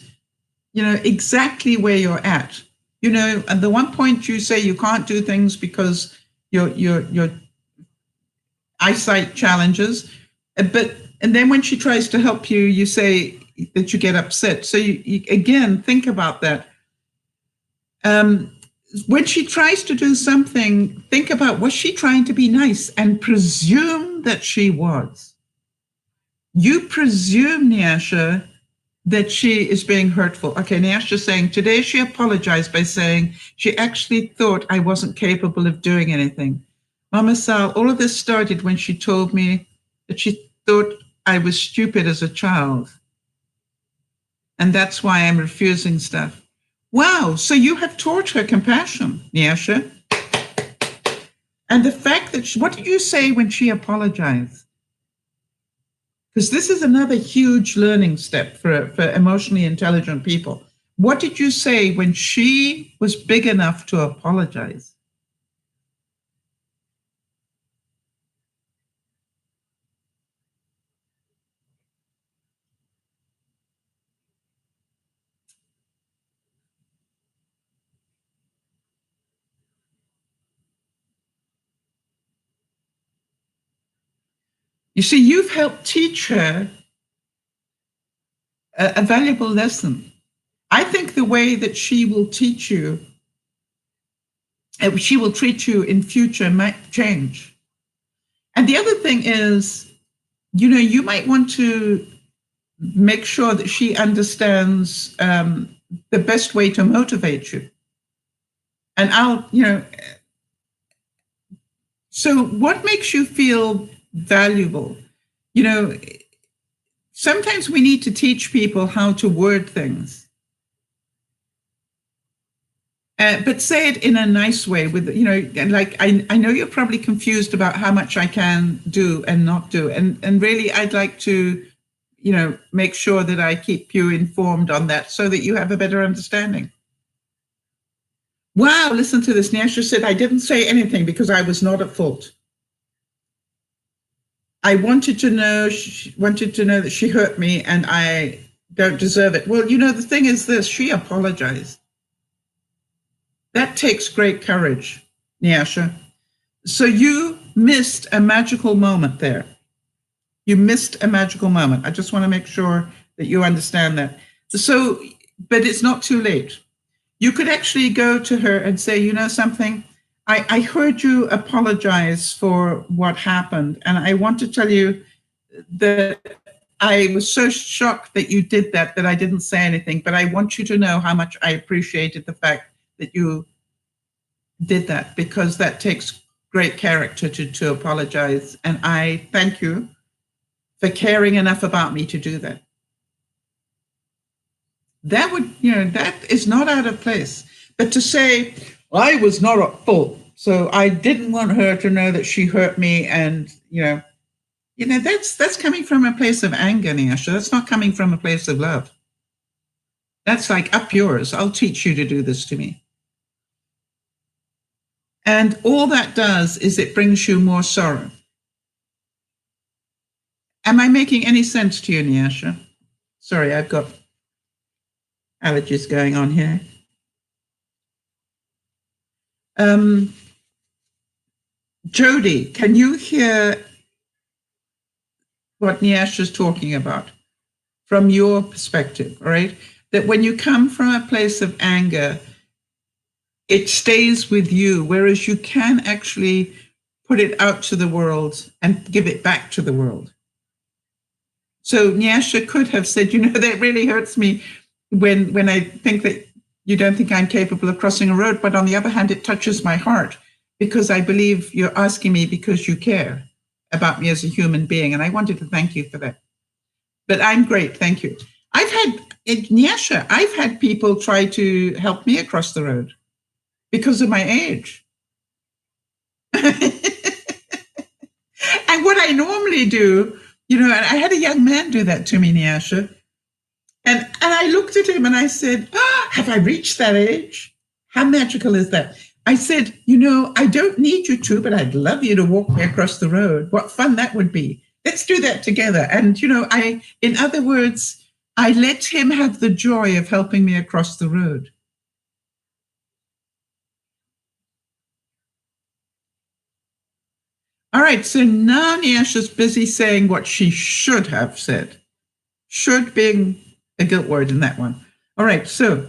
exactly where you're at. At the one point you say you can't do things because your eyesight challenges, and then when she tries to help you, you say that you get upset. So you again think about that. When she tries to do something, think about, was she trying to be nice, and presume that she was. You presume, Nyasha, that she is being hurtful. Okay, Nyasha's saying today she apologized by saying she actually thought I wasn't capable of doing anything. Mama Sal, all of this started when she told me that she thought I was stupid as a child. And that's why I'm refusing stuff. Wow, so you have taught her compassion, Nyasha. And the fact that what did you say when she apologized? Because this is another huge learning step for emotionally intelligent people. What did you say when she was big enough to apologize? You see, you've helped teach her a valuable lesson. I think the way that she will teach you, she will treat you in future might change. And the other thing is, you might want to make sure that she understands the best way to motivate you. And so what makes you feel valuable? Sometimes we need to teach people how to word things. But say it in a nice way with, like, I know you're probably confused about how much I can do and not do. And really, I'd like to, make sure that I keep you informed on that so that you have a better understanding. Wow, listen to this. Nyasha said, I didn't say anything because I was not at fault. I wanted to know that she hurt me and I don't deserve it. Well, the thing is this, she apologized. That takes great courage, Nyasha. So you missed a magical moment there. You missed a magical moment. I just want to make sure that you understand that. So, but it's not too late. You could actually go to her and say, something, I heard you apologize for what happened. And I want to tell you that I was so shocked that you did that I didn't say anything. But I want you to know how much I appreciated the fact that you did that, because that takes great character to apologize. And I thank you for caring enough about me to do that. That would, that is not out of place. But to say, I was not at fault, so I didn't want her to know that she hurt me, and that's coming from a place of anger, Nyasha. That's not coming from a place of love. That's like, up yours. I'll teach you to do this to me. And all that does is it brings you more sorrow. Am I making any sense to you, Nyasha? Sorry, I've got allergies going on here. Jody, can you hear what Nyasha is talking about from your perspective, all right? That when you come from a place of anger, it stays with you, whereas you can actually put it out to the world and give it back to the world. So Nyasha could have said, that really hurts me when I think that you don't think I'm capable of crossing a road. But on the other hand, it touches my heart because I believe you're asking me because you care about me as a human being. And I wanted to thank you for that. But I'm great. Thank you. Nyasha, I've had people try to help me across the road because of my age. And what I normally do, and I had a young man do that to me, Nyasha. And I looked at him and I said, have I reached that age? How magical is that? I said, I don't need you to, but I'd love you to walk me across the road. What fun that would be. Let's do that together. And, in other words, I let him have the joy of helping me across the road. All right, so now Nyasha's busy saying what she should have said. Should being a guilt word in that one. All right, so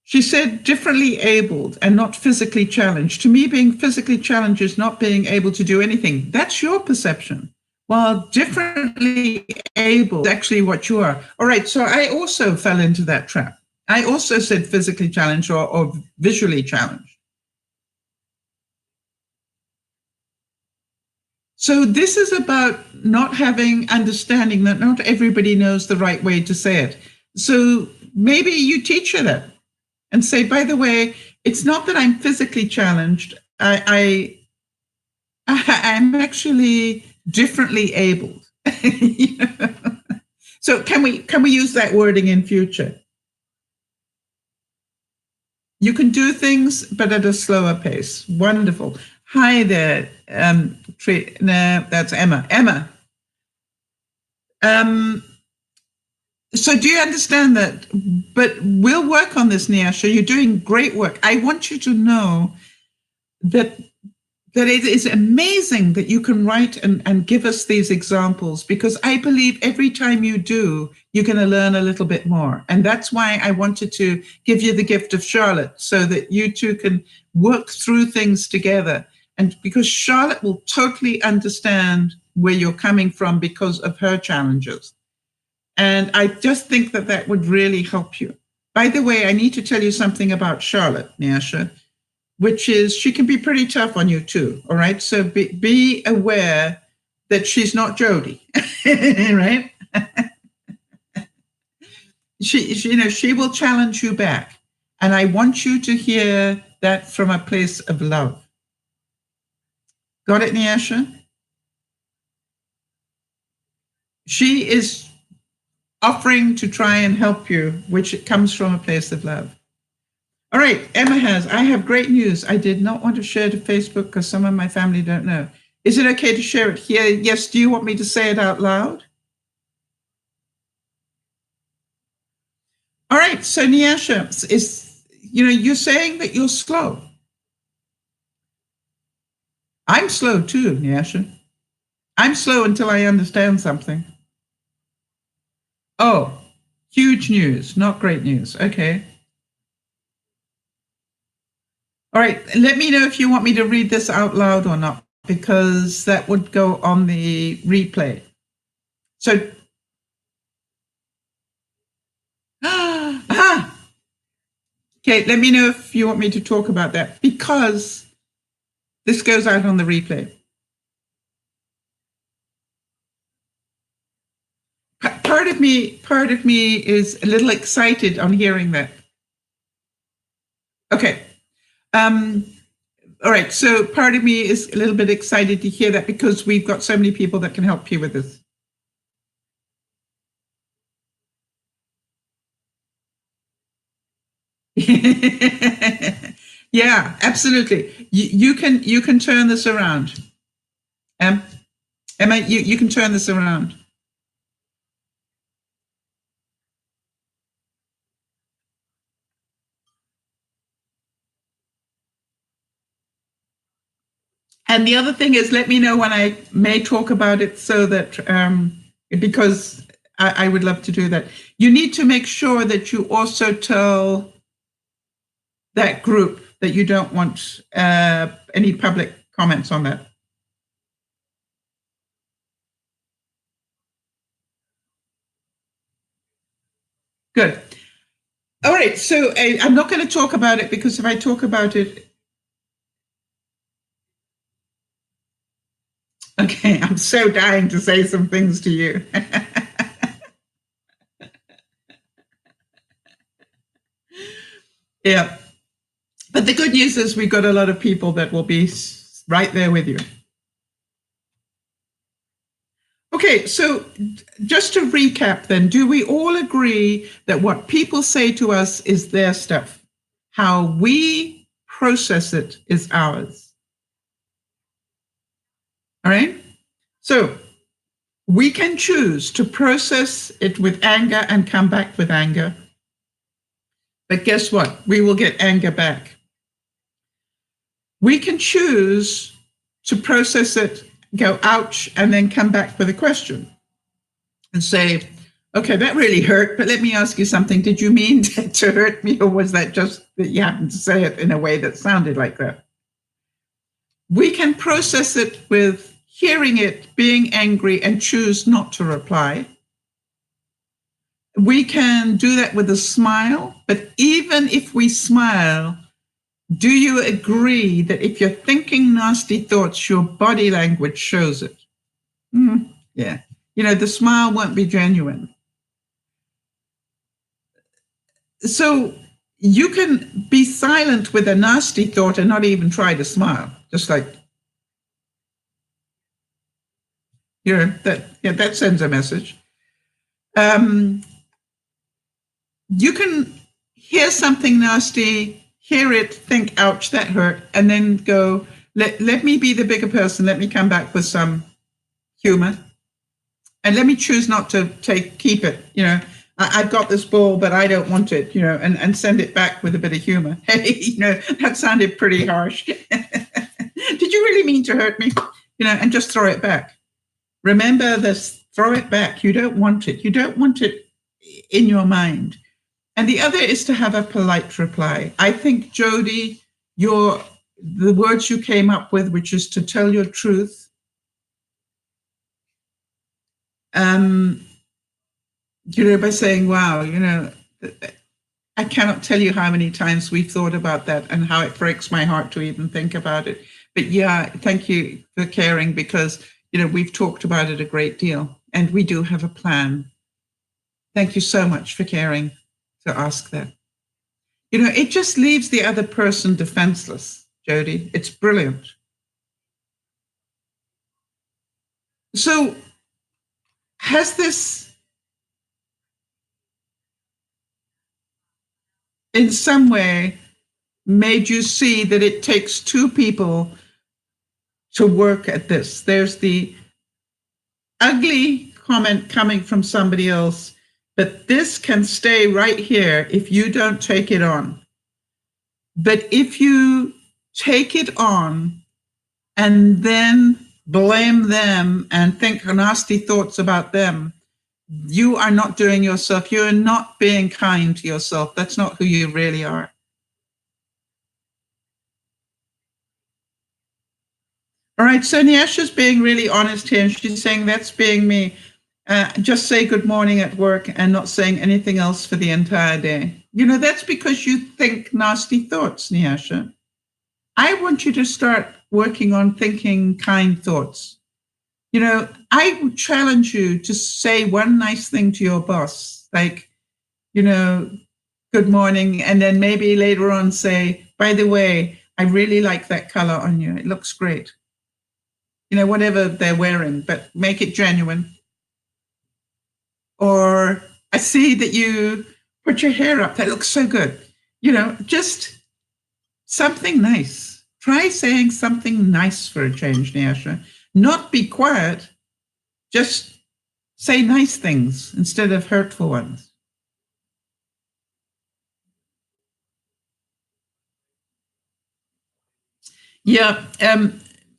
she said differently abled and not physically challenged. To me, being physically challenged is not being able to do anything. That's your perception. While differently able is actually what you are. All right, so I also fell into that trap. I also said physically challenged or visually challenged. So this is about not having understanding that not everybody knows the right way to say it. So maybe you teach her that and say, by the way, it's not that I'm physically challenged. I'm actually differently abled. So can we use that wording in future? You can do things, but at a slower pace. Wonderful. Hi there. No, that's Emma. Emma. So do you understand that? But we'll work on this, Nyasha. You're doing great work. I want you to know that it is amazing that you can write and give us these examples, because I believe every time you do, you're going to learn a little bit more. And that's why I wanted to give you the gift of Charlotte, so that you two can work through things together. And because Charlotte will totally understand where you're coming from because of her challenges. And I just think that that would really help you. By the way, I need to tell you something about Charlotte, Nyasha, which is she can be pretty tough on you too. All right. So be aware that she's not Jody, right? She will challenge you back. And I want you to hear that from a place of love. Got it, Nyasha? She is offering to try and help you, which comes from a place of love. All right, Emma I have great news. I did not want to share to Facebook because some of my family don't know. Is it okay to share it here? Yes, do you want me to say it out loud? All right, so Nyasha, you're saying that you're slow. I'm slow too, Nyasha. I'm slow until I understand something. Oh, huge news, not great news. Okay. All right, let me know if you want me to read this out loud or not, because that would go on the replay. So, okay, let me know if you want me to talk about that, because this goes out on the replay. Part of me is a little excited on hearing that. Okay. All right, so part of me is a little bit excited to hear that, because we've got so many people that can help you with this. Yeah, absolutely. You can turn this around. Emma, you can turn this around. And the other thing is, let me know when I may talk about it, so that because I would love to do that. You need to make sure that you also tell that group that you don't want any public comments on that. Good. All right, so I'm not going to talk about it, because if I talk about it, okay, I'm so dying to say some things to you. Yeah. But the good news is we've got a lot of people that will be right there with you. Okay. Okay, so just to recap then, do we all agree that what people say to us is their stuff? How we process it is ours? All right? So we can choose to process it with anger and come back with anger. But guess what? We will get anger back. We can choose to process it, go ouch, and then come back with a question and say, okay, that really hurt, but let me ask you something. Did you mean to hurt me, or was that just that you happened to say it in a way that sounded like that? We can process it with hearing it, being angry, and choose not to reply. We can do that with a smile, but even if we smile, do you agree that if you're thinking nasty thoughts, your body language shows it? Yeah. You know, the smile won't be genuine. So you can be silent with a nasty thought and not even try to smile, just like, that sends a message. You can hear something nasty, hear it, think, ouch, that hurt, and then go, let me be the bigger person. Let me come back with some humor. And let me choose not to keep it. I've got this ball, but I don't want it, and send it back with a bit of humor. Hey, that sounded pretty harsh. Did you really mean to hurt me? And just throw it back. Remember this, throw it back. You don't want it. You don't want it in your mind. And the other is to have a polite reply. I think, Jody, the words you came up with, which is to tell your truth, by saying, wow, I cannot tell you how many times we've thought about that and how it breaks my heart to even think about it. But yeah, thank you for caring, because, we've talked about it a great deal and we do have a plan. Thank you so much for caring to ask that. It just leaves the other person defenseless, Jody. It's brilliant. So has this in some way made you see that it takes two people to work at this? There's the ugly comment coming from somebody else, but this can stay right here if you don't take it on. But if you take it on and then blame them and think nasty thoughts about them, you are not doing yourself. You're not being kind to yourself. That's not who you really are. All right, so Nyasha's being really honest here, and she's saying, that's being me. Just say good morning at work and not saying anything else for the entire day. That's because you think nasty thoughts, Nyasha. I want you to start working on thinking kind thoughts. I would challenge you to say one nice thing to your boss, like, good morning, and then maybe later on say, by the way, I really like that color on you. It looks great. Whatever they're wearing, but make it genuine. Or I see that you put your hair up. That looks so good. Just something nice. Try saying something nice for a change, Nyasha. Not be quiet. Just say nice things instead of hurtful ones. Yeah.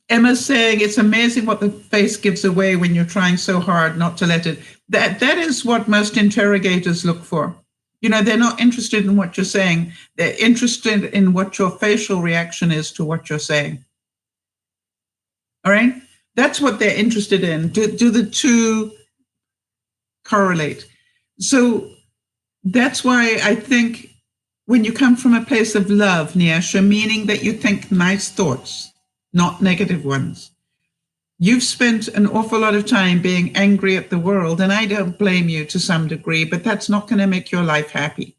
Emma's saying it's amazing what the face gives away when you're trying so hard not to let it. That is what most interrogators look for. They're not interested in what you're saying. They're interested in what your facial reaction is to what you're saying. All right? That's what they're interested in. Do the two correlate? So that's why I think when you come from a place of love, Nyasha, meaning that you think nice thoughts, not negative ones. You've spent an awful lot of time being angry at the world, and I don't blame you to some degree, but that's not going to make your life happy.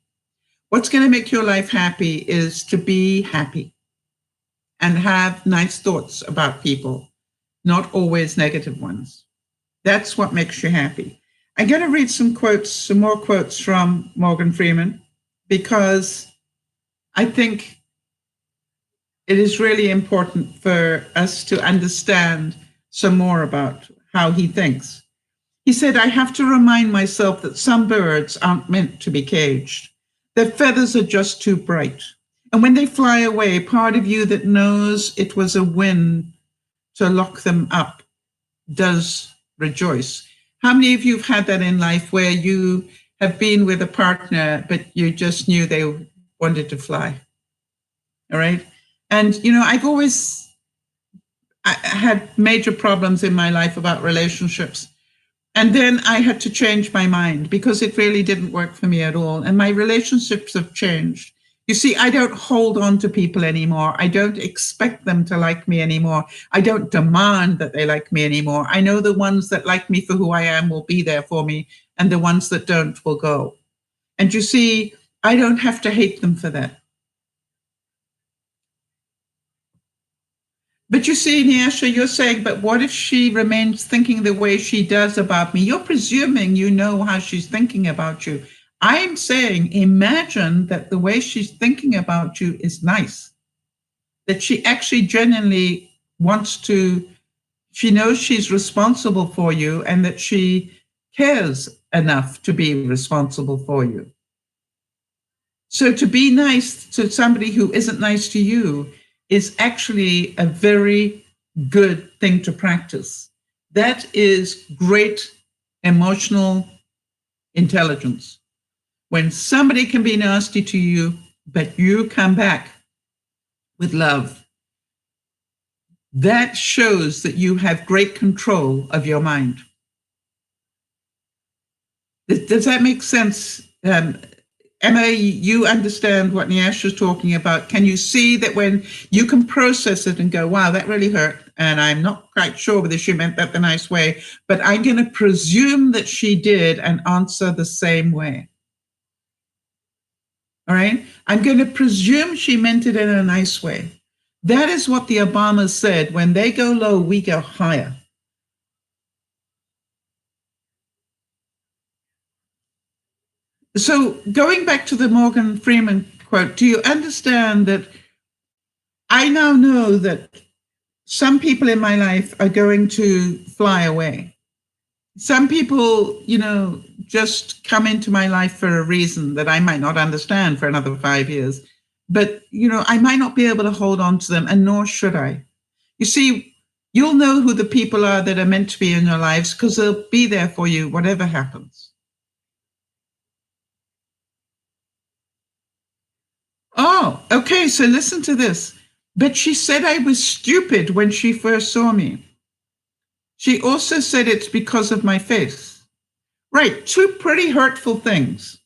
What's going to make your life happy is to be happy and have nice thoughts about people, not always negative ones. That's what makes you happy. I'm going to read some more quotes from Morgan Freeman, because I think it is really important for us to understand some more about how he thinks. He said, I have to remind myself that some birds aren't meant to be caged. Their feathers are just too bright. And when they fly away, part of you that knows it was a win to lock them up does rejoice. How many of you have had that in life where you have been with a partner, but you just knew they wanted to fly? All right. And, I've always had major problems in my life about relationships. And then I had to change my mind because it really didn't work for me at all. And my relationships have changed. You see, I don't hold on to people anymore. I don't expect them to like me anymore. I don't demand that they like me anymore. I know the ones that like me for who I am will be there for me, and the ones that don't will go. And you see, I don't have to hate them for that. But you see, Nyasha, you're saying, but what if she remains thinking the way she does about me? You're presuming you know how she's thinking about you. I'm saying, imagine that the way she's thinking about you is nice, that she actually genuinely wants to, she knows she's responsible for you and that she cares enough to be responsible for you. So to be nice to somebody who isn't nice to you is actually a very good thing to practice. That is great emotional intelligence. When somebody can be nasty to you, but you come back with love, that shows that you have great control of your mind. Does that make sense? Emma, you understand what Nyasha is talking about. Can you see that when you can process it and go, wow, that really hurt, and I'm not quite sure whether she meant that the nice way, but I'm going to presume that she did and answer the same way. All right? I'm going to presume she meant it in a nice way. That is what the Obamas said. When they go low, we go higher. So going back to the Morgan Freeman quote, do you understand that I now know that some people in my life are going to fly away? Some people, just come into my life for a reason that I might not understand for another 5 years. But, I might not be able to hold on to them, and nor should I. You see, you'll know who the people are that are meant to be in your lives because they'll be there for you, whatever happens. Oh, okay, so listen to this. But she said I was stupid when she first saw me. She also said it's because of my face. Right, two pretty hurtful things.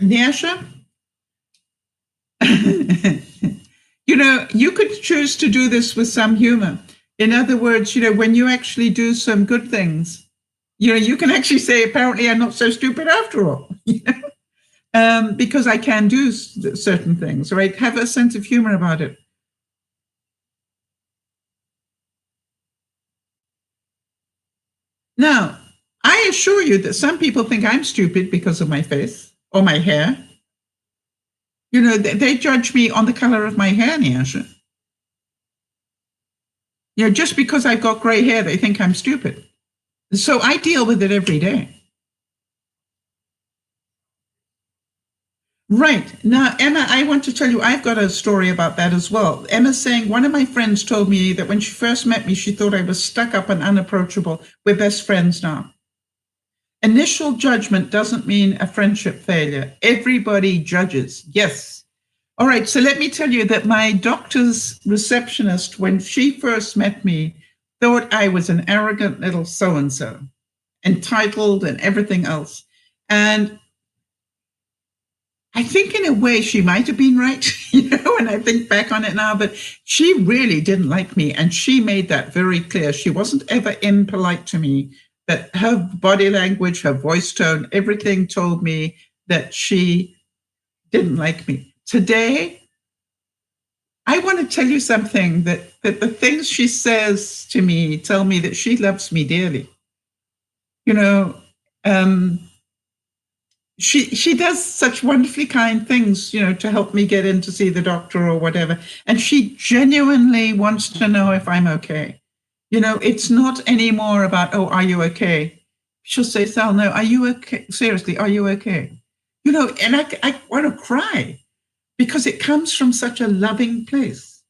Nyasha, you could choose to do this with some humor. In other words, when you actually do some good things, you can actually say, apparently I'm not so stupid after all. Because I can do certain things, right? Have a sense of humor about it. Now, I assure you that some people think I'm stupid because of my face or my hair. They judge me on the color of my hair, Nyasha. Just because I've got gray hair, they think I'm stupid. So I deal with it every day. Right. Now, Emma, I want to tell you, I've got a story about that as well. Emma's saying, one of my friends told me that when she first met me, she thought I was stuck up and unapproachable. We're best friends now. Initial judgment doesn't mean a friendship failure. Everybody judges. Yes. All right. So let me tell you that my doctor's receptionist, when she first met me, thought I was an arrogant little so-and-so, entitled and everything else. And I think in a way she might have been right, when I think back on it now, but she really didn't like me. And she made that very clear. She wasn't ever impolite to me, but her body language, her voice tone, everything told me that she didn't like me. Today, I want to tell you something, that the things she says to me tell me that she loves me dearly. You know, she does such wonderfully kind things, to help me get in to see the doctor or whatever. And she genuinely wants to know if I'm okay. It's not anymore about, oh, are you okay? She'll say, Sal, no, are you okay? Seriously, are you okay? And I want to cry because it comes from such a loving place.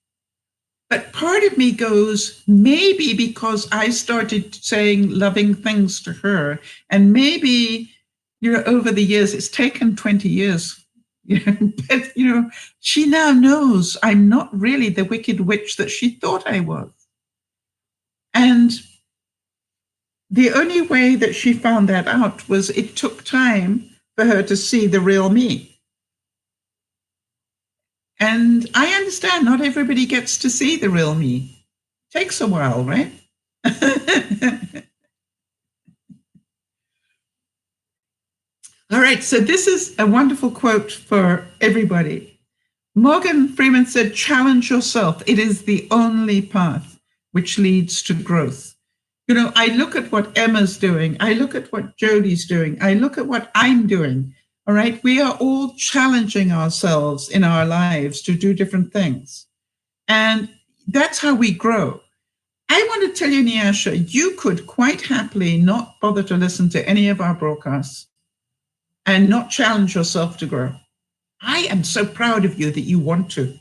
But part of me goes, maybe because I started saying loving things to her, and maybe, over the years, it's taken 20 years, but, she now knows I'm not really the wicked witch that she thought I was. And the only way that she found that out was it took time for her to see the real me. And I understand not everybody gets to see the real me. It takes a while, right? All right, so this is a wonderful quote for everybody. Morgan Freeman said, challenge yourself. It is the only path which leads to growth. I look at what Emma's doing. I look at what Jodie's doing. I look at what I'm doing. All right. We are all challenging ourselves in our lives to do different things. And that's how we grow. I want to tell you, Nyasha, you could quite happily not bother to listen to any of our broadcasts and not challenge yourself to grow. I am so proud of you that you want to.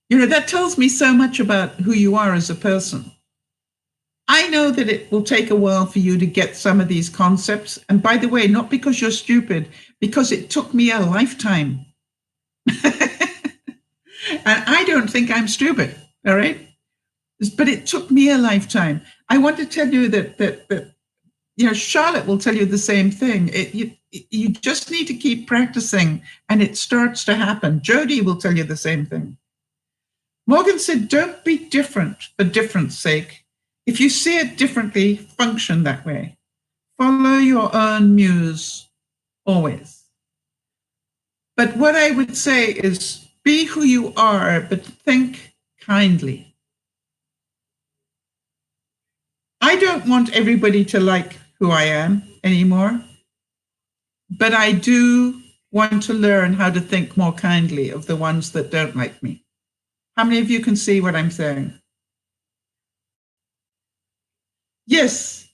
That tells me so much about who you are as a person. I know that it will take a while for you to get some of these concepts. And by the way, not because you're stupid, because it took me a lifetime. And I don't think I'm stupid, all right? But it took me a lifetime. I want to tell you that Charlotte will tell you the same thing. You just need to keep practicing and it starts to happen. Jodie will tell you the same thing. Morgan said, don't be different for difference sake. If you see it differently, function that way. Follow your own muse always. But what I would say is be who you are, but think kindly. I don't want everybody to like who I am anymore, but I do want to learn how to think more kindly of the ones that don't like me. How many of you can see what I'm saying? Yes.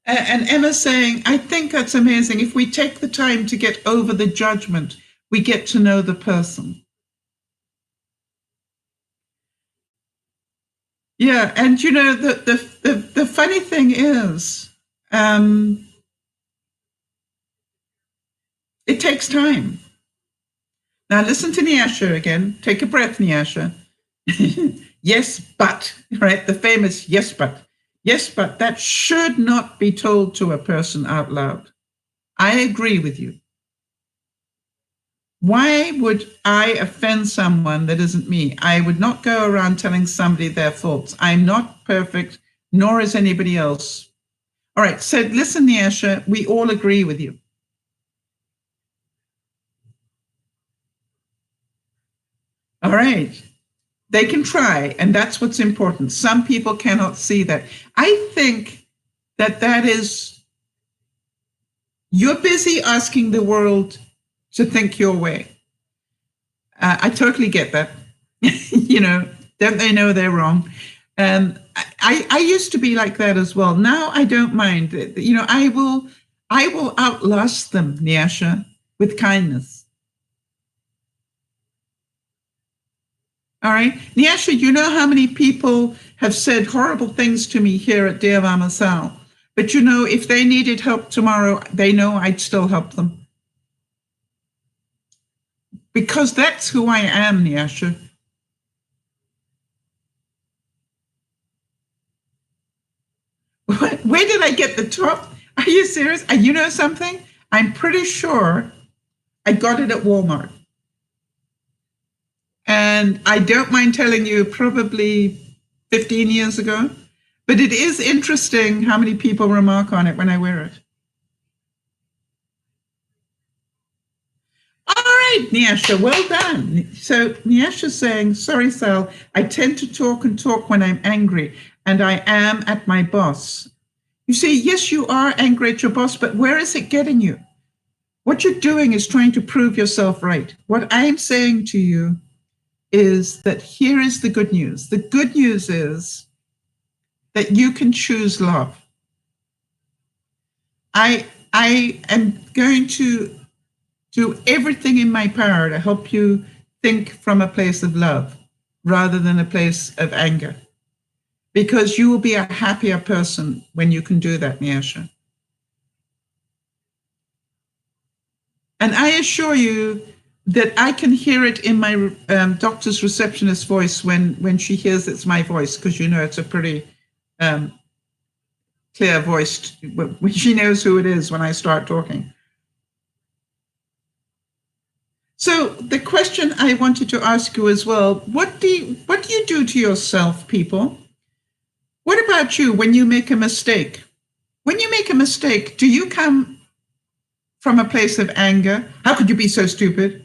And Emma's saying, I think that's amazing. If we take the time to get over the judgment, we get to know the person. Yeah, and the funny thing is, it takes time. Now listen to Nyasha again. Take a breath, Nyasha. Yes, but, right? The famous yes, but. Yes, but that should not be told to a person out loud. I agree with you. Why would I offend someone that isn't me? I would not go around telling somebody their faults. I'm not perfect, nor is anybody else. All right, so listen, Nyasha, we all agree with you. All right. They can try, and that's what's important. Some people cannot see that. I think that is, you're busy asking the world to think your way. I totally get that. Don't they know they're wrong? I used to be like that as well. Now I don't mind. I will outlast them, Nyasha, with kindness. All right. Nyasha, you know how many people have said horrible things to me here at Dear Mama Sal. But if they needed help tomorrow, they know I'd still help them. Because that's who I am, Nyasha. Where did I get the top? Are you serious? You know something? I'm pretty sure I got it at Walmart. And I don't mind telling you, probably 15 years ago. But it is interesting how many people remark on it when I wear it. All right, right, Nyasha, well done. So Nyasha's saying, sorry, Sal, I tend to talk and talk when I'm angry, and I am at my boss. You see, yes, you are angry at your boss, but where is it getting you? What you're doing is trying to prove yourself right. What I'm saying to you is that here is the good news. The good news is that you can choose love. I am going to do everything in my power to help you think from a place of love rather than a place of anger, because you will be a happier person when you can do that, Nyasha. And I assure you that I can hear it in my doctor's receptionist voice when she hears it's my voice, because you know it's a pretty clear voice when she knows who it is when I start talking. So the question I wanted to ask you as well, what do you do to yourself, people? What about you when you make a mistake? When you make a mistake, do you come from a place of anger? How could you be so stupid?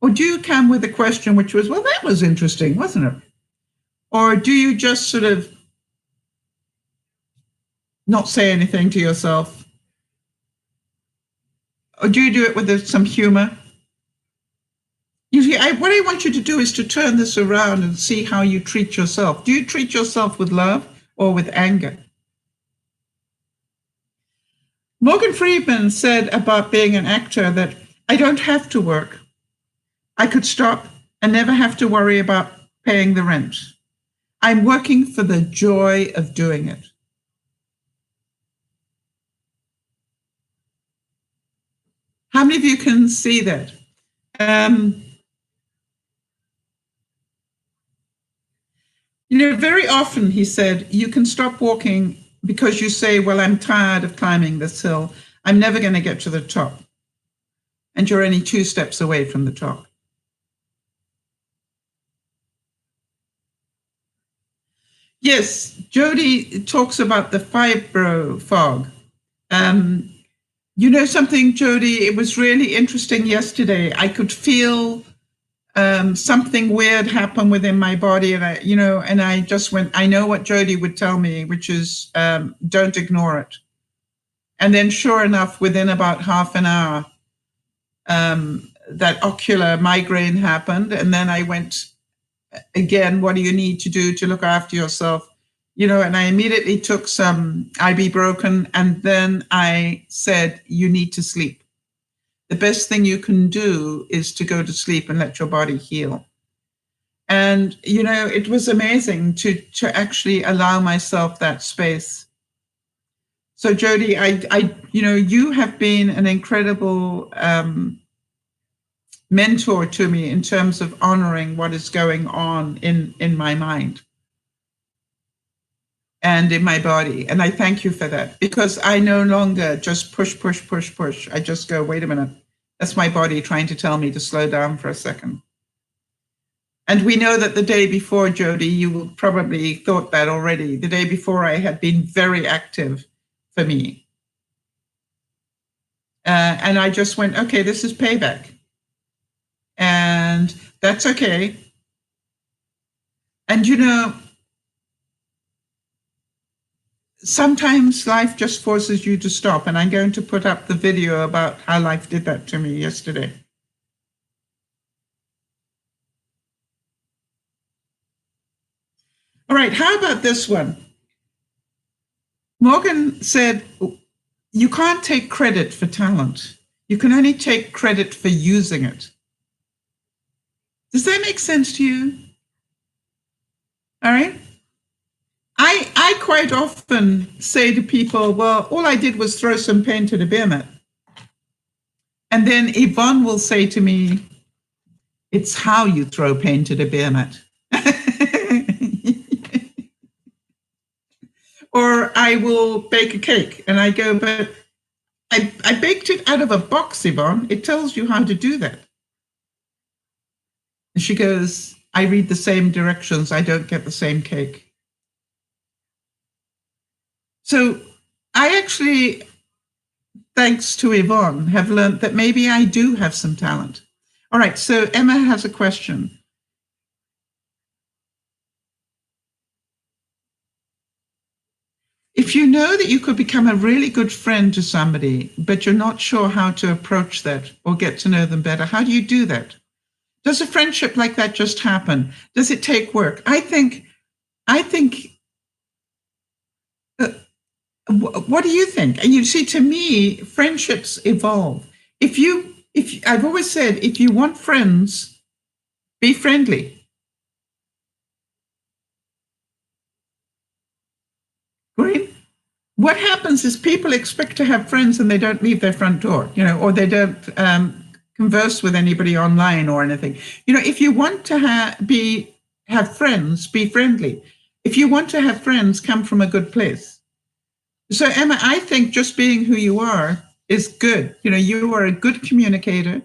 Or do you come with a question which was, well, that was interesting, wasn't it? Or do you just sort of not say anything to yourself? Or do you do it with some humor? Usually, what I want you to do is to turn this around and see how you treat yourself. Do you treat yourself with love or with anger? Morgan Freeman said about being an actor that I don't have to work. I could stop and never have to worry about paying the rent. I'm working for the joy of doing it. How many of you can see that? Very often he said, you can stop walking because you say, well, I'm tired of climbing this hill. I'm never going to get to the top. And you're only 2 steps away from the top. Yes, Jody talks about the fibro fog. You know something, Jody? It was really interesting yesterday. I could feel something weird happen within my body, and I just went, I know what Jody would tell me, which is don't ignore it. And then sure enough, within about half an hour, that ocular migraine happened. And then I went, again, what do you need to do to look after yourself? And I immediately took some ibuprofen, and then I said, you need to sleep. The best thing you can do is to go to sleep and let your body heal. And, it was amazing to actually allow myself that space. So Jody, you have been an incredible mentor to me in terms of honoring what is going on in my mind and in my body. And I thank you for that, because I no longer just push. I just go, wait a minute, that's my body trying to tell me to slow down for a second. And we know that the day before, Jody, you probably thought that already. The day before, I had been very active for me. And I just went, okay, this is payback. And that's okay. And sometimes life just forces you to stop. And I'm going to put up the video about how life did that to me yesterday. All right, how about this one? Morgan said, you can't take credit for talent. You can only take credit for using it. Does that make sense to you? All right. I quite often say to people, well, all I did was throw some paint at a beer mat. And then Yvonne will say to me, it's how you throw paint at a beer mat. Or I will bake a cake and I go, but I baked it out of a box, Yvonne. It tells you how to do that. And she goes, I read the same directions. I don't get the same cake. So I actually, thanks to Yvonne, have learned that maybe I do have some talent. All right, so Emma has a question. If you know that you could become a really good friend to somebody, but you're not sure how to approach that or get to know them better, how do you do that? Does a friendship like that just happen? Does it take work? I think, what do you think? And you see, to me, friendships evolve. I've always said, if you want friends, be friendly. Green? What happens is people expect to have friends and they don't leave their front door, or they don't converse with anybody online or anything. If you want to have friends, be friendly. If you want to have friends, come from a good place. So Emma, I think just being who you are is good. You are a good communicator.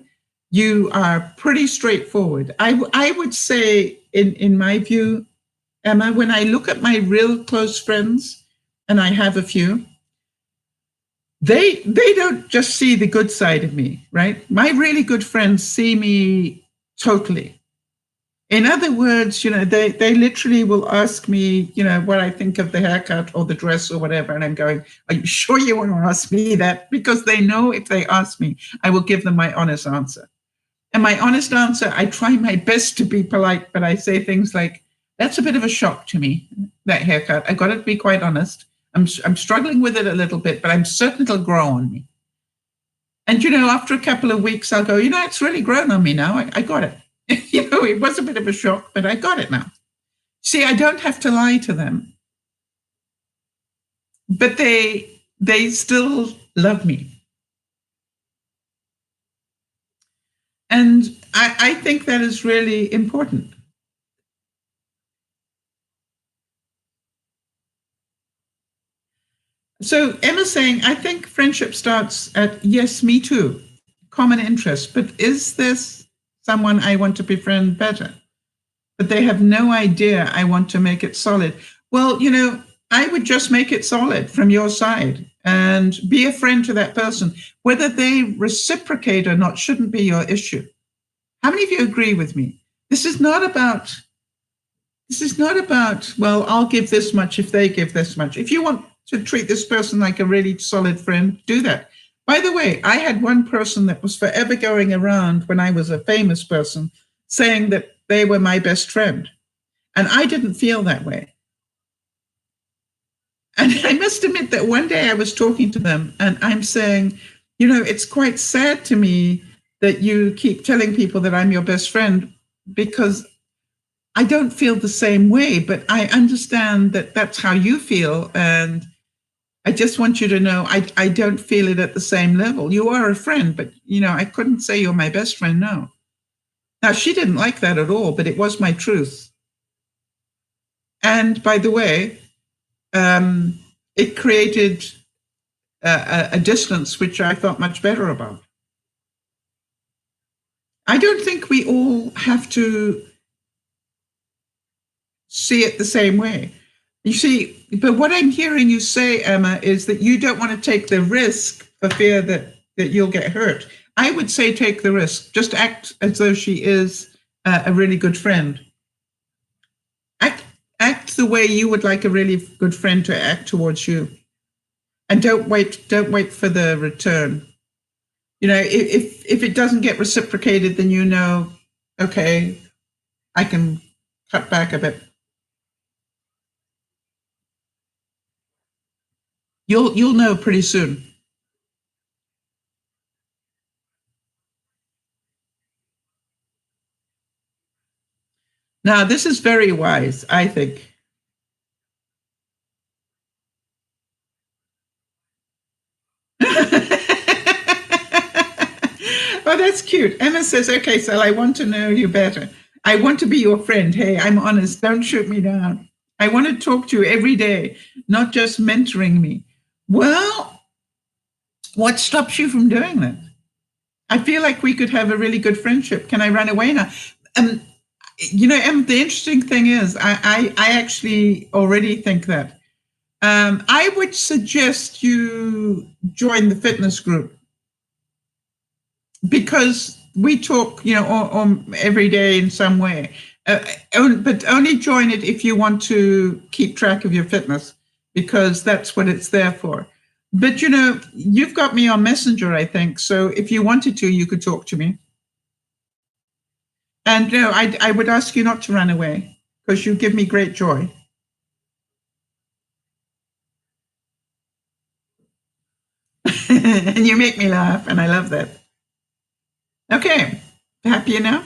You are pretty straightforward. I would say, in my view, Emma, when I look at my real close friends, and I have a few, they don't just see the good side of me, right? My really good friends see me totally. In other words, they literally will ask me, what I think of the haircut or the dress or whatever. And I'm going, are you sure you want to ask me that? Because they know if they ask me, I will give them my honest answer. And my honest answer, I try my best to be polite, but I say things like, that's a bit of a shock to me, that haircut. I got to be quite honest. I'm struggling with it a little bit, but I'm certain it'll grow on me. And, after a couple of weeks, I'll go, it's really grown on me now. I got it. It was a bit of a shock, but I got it now. See, I don't have to lie to them. But they still love me. And I think that is really important. So Emma's saying, I think friendship starts at, yes, me too, common interest, but is this someone I want to befriend better? But they have no idea I want to make it solid. Well, I would just make it solid from your side and be a friend to that person. Whether they reciprocate or not shouldn't be your issue. How many of you agree with me? This is not about, well, I'll give this much if they give this much. If you want to treat this person like a really solid friend, do that. By the way, I had one person that was forever going around when I was a famous person saying that they were my best friend. And I didn't feel that way. And I must admit that one day I was talking to them and I'm saying, it's quite sad to me that you keep telling people that I'm your best friend, because I don't feel the same way, but I understand that that's how you feel. And I just want you to know I don't feel it at the same level. You are a friend, but, I couldn't say you're my best friend, no. Now, she didn't like that at all, but it was my truth. And by the way, it created a distance, which I felt much better about. I don't think we all have to see it the same way. You see, but what I'm hearing you say, Emma, is that you don't want to take the risk for fear that you'll get hurt. I would say take the risk. Just act as though she is a really good friend. Act the way you would like a really good friend to act towards you. And don't wait for the return. If it doesn't get reciprocated, then okay, I can cut back a bit. You'll know pretty soon. Now, this is very wise, I think. Oh, that's cute. Emma says, okay, so I want to know you better. I want to be your friend. Hey, I'm honest. Don't shoot me down. I want to talk to you every day, not just mentoring me. Well, what stops you from doing that? I feel like we could have a really good friendship. Can I run away now? Em, the interesting thing is, I actually already think that. I would suggest you join the fitness group, because we talk, or every day in some way. But only join it if you want to keep track of your fitness, because that's what it's there for. But you've got me on Messenger, I think. So if you wanted to, you could talk to me. And I would ask you not to run away, because you give me great joy. And you make me laugh, and I love that. Okay, happier now?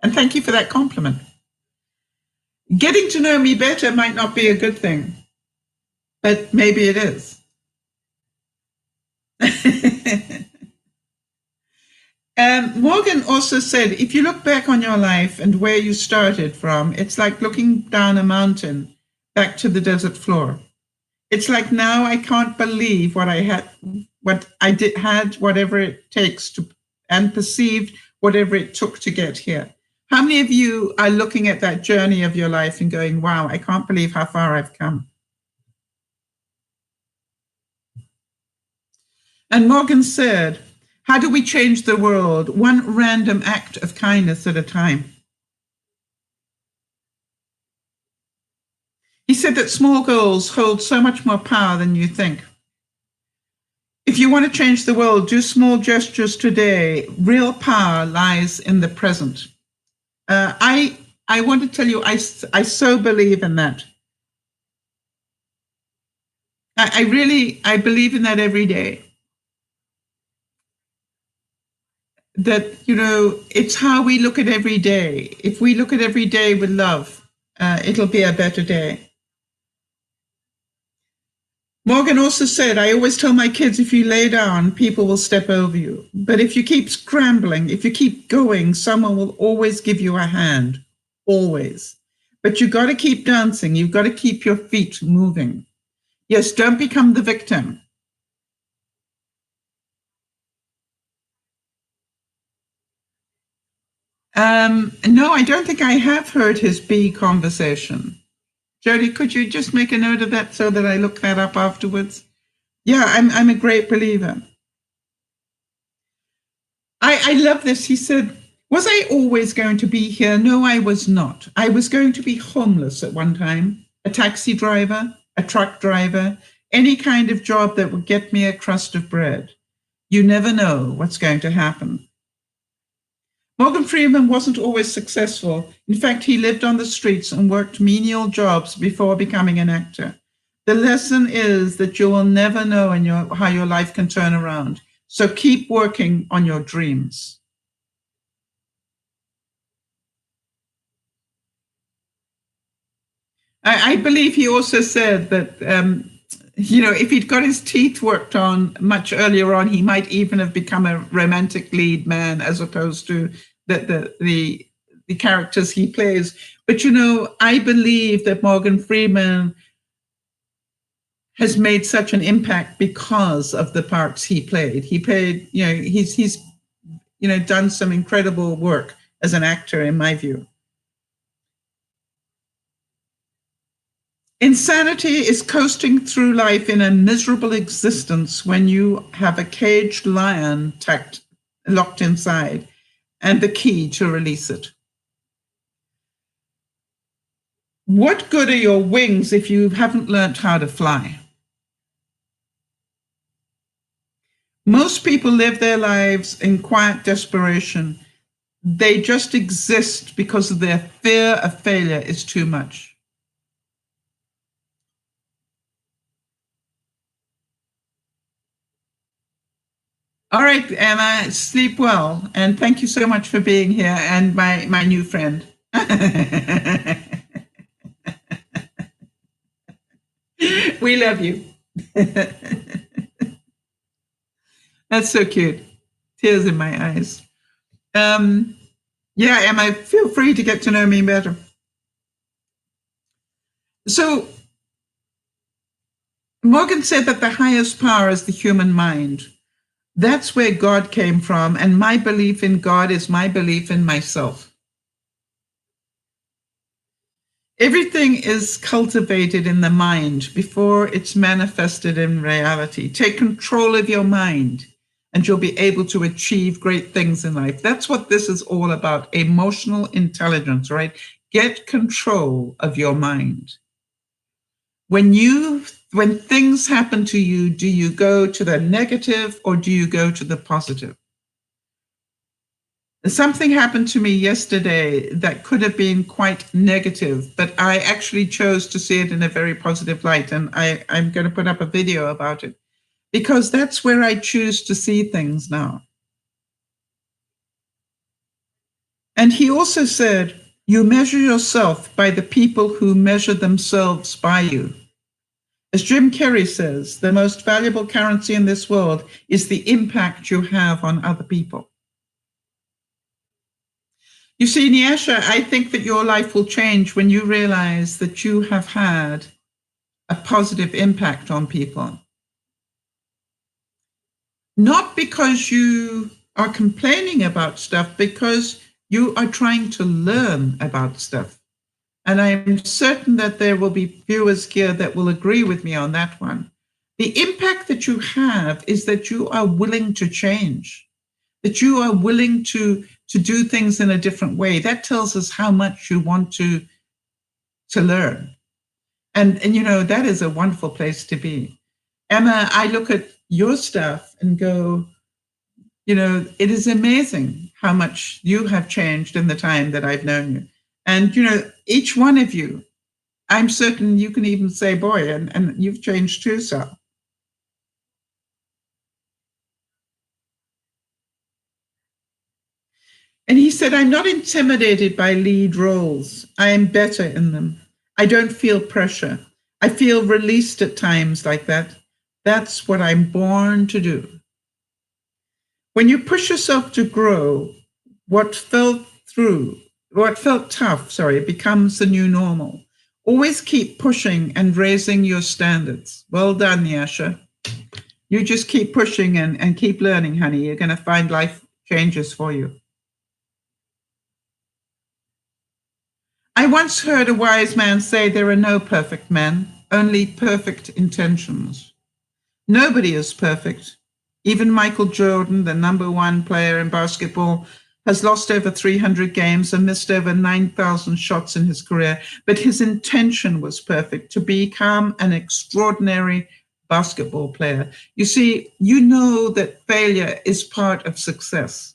And thank you for that compliment. Getting to know me better might not be a good thing, but maybe it is. Morgan also said, if you look back on your life and where you started from, it's like looking down a mountain back to the desert floor. It's like now I can't believe what I had, whatever it takes to, and perceived whatever it took to get here. How many of you are looking at that journey of your life and going, wow, I can't believe how far I've come? And Morgan said, how do we change the world? One random act of kindness at a time. He said that small goals hold so much more power than you think. If you want to change the world, do small gestures today. Real power lies in the present. I want to tell you, I so believe in that. I believe in that every day. That, it's how we look at every day. If we look at every day with love, it'll be a better day. Morgan also said, I always tell my kids, if you lay down, people will step over you. But if you keep scrambling, if you keep going, someone will always give you a hand, always. But you got to keep dancing. You've got to keep your feet moving. Yes, don't become the victim. No, I don't think I have heard his bee conversation. Jody, could you just make a note of that so that I look that up afterwards? Yeah, I'm a great believer. I love this. He said, was I always going to be here? No, I was not. I was going to be homeless at one time, a taxi driver, a truck driver, any kind of job that would get me a crust of bread. You never know what's going to happen. Morgan Freeman wasn't always successful. In fact, he lived on the streets and worked menial jobs before becoming an actor. The lesson is that you will never know how your life can turn around. So keep working on your dreams. I believe he also said that, if he'd got his teeth worked on much earlier on, he might even have become a romantic lead man as opposed to the characters he plays. But, I believe that Morgan Freeman has made such an impact because of the parts he played. He played, he's done some incredible work as an actor, in my view. Insanity is coasting through life in a miserable existence when you have a caged lion locked inside and the key to release it. What good are your wings if you haven't learned how to fly? Most people live their lives in quiet desperation. They just exist because of their fear of failure is too much. All right, Emma, sleep well. And thank you so much for being here and my new friend. We love you. That's so cute. Tears in my eyes. Yeah, Emma, feel free to get to know me better. So Morgan said that the highest power is the human mind. That's where God came from, and my belief in God is my belief in myself. Everything is cultivated in the mind before it's manifested in reality. Take control of your mind and you'll be able to achieve great things in life. That's what this is all about, emotional intelligence, right? Get control of your mind. When things happen to you, do you go to the negative or do you go to the positive? Something happened to me yesterday that could have been quite negative, but I actually chose to see it in a very positive light. And I'm going to put up a video about it because that's where I choose to see things now. And he also said, you measure yourself by the people who measure themselves by you. As Jim Carrey says, the most valuable currency in this world is the impact you have on other people. You see, Nyasha, I think that your life will change when you realize that you have had a positive impact on people. Not because you are complaining about stuff, because you are trying to learn about stuff. And I'm certain that there will be viewers here that will agree with me on that one. The impact that you have is that you are willing to change, that you are willing to do things in a different way. That tells us how much you want to learn. And you know, that is a wonderful place to be. Emma, I look at your stuff and go, you know, it is amazing how much you have changed in the time that I've known you. And, you know, each one of you, I'm certain you can even say, boy, and you've changed too, Sal. And he said, I'm not intimidated by lead roles. I am better in them. I don't feel pressure. I feel released at times like that. That's what I'm born to do. When you push yourself to grow, what felt tough, becomes the new normal. Always keep pushing and raising your standards. Well done, Nyasha. You just keep pushing and keep learning, honey. You're going to find life changes for you. I once heard a wise man say there are no perfect men, only perfect intentions. Nobody is perfect. Even Michael Jordan, the #1 player in basketball, has lost over 300 games and missed over 9,000 shots in his career. But his intention was perfect, to become an extraordinary basketball player. You see, you know that failure is part of success.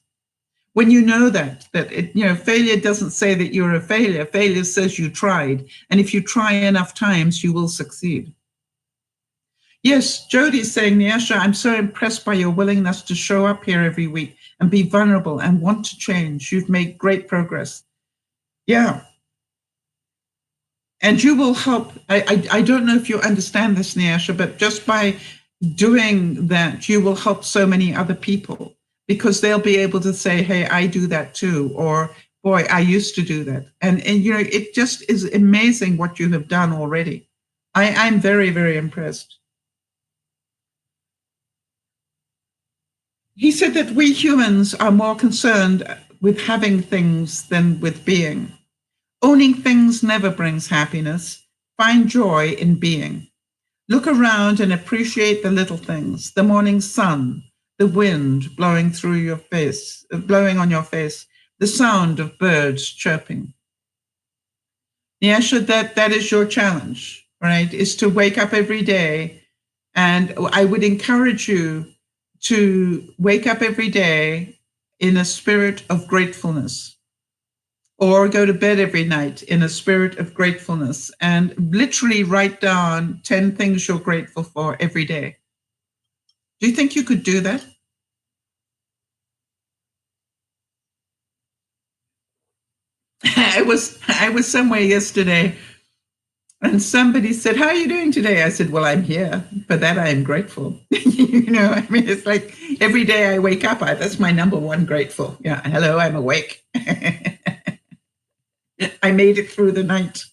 When you know that failure doesn't say that you're a failure. Failure says you tried. And if you try enough times, you will succeed. Yes, Jody's saying, Nyasha, I'm so impressed by your willingness to show up here every week and be vulnerable and want to change. You've made great progress. Yeah. And you will help. I don't know if you understand this, Nyasha, but just by doing that, you will help so many other people, because they'll be able to say, hey, I do that too, or boy, I used to do that. And you know, it just is amazing what you have done already. I'm very, very impressed. He said that we humans are more concerned with having things than with being. Owning things never brings happiness. Find joy in being. Look around and appreciate the little things, the morning sun, the wind blowing through your face, blowing on your face, the sound of birds chirping. Nyasha, that is your challenge, right? Is to wake up every day. And I would encourage you to wake up every day in a spirit of gratefulness, or go to bed every night in a spirit of gratefulness, and literally write down 10 things you're grateful for every day. Do you think you could do that? I was somewhere yesterday and somebody said, how are you doing today? I said, well, I'm here. For that, I am grateful. You know, I mean, it's like every day I wake up, that's my #1 grateful. Yeah, hello, I'm awake. I made it through the night.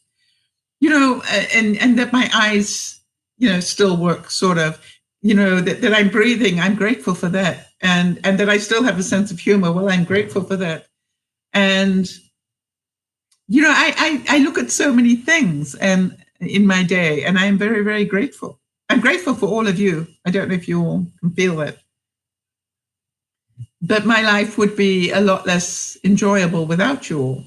You know, and that my eyes, you know, still work, sort of, you know, that I'm breathing, I'm grateful for that. And that I still have a sense of humor, well, I'm grateful for that. And you know, I look at so many things and in my day, and I'm very, very grateful. I'm grateful for all of you. I don't know if you all can feel that. but my life would be a lot less enjoyable without you all,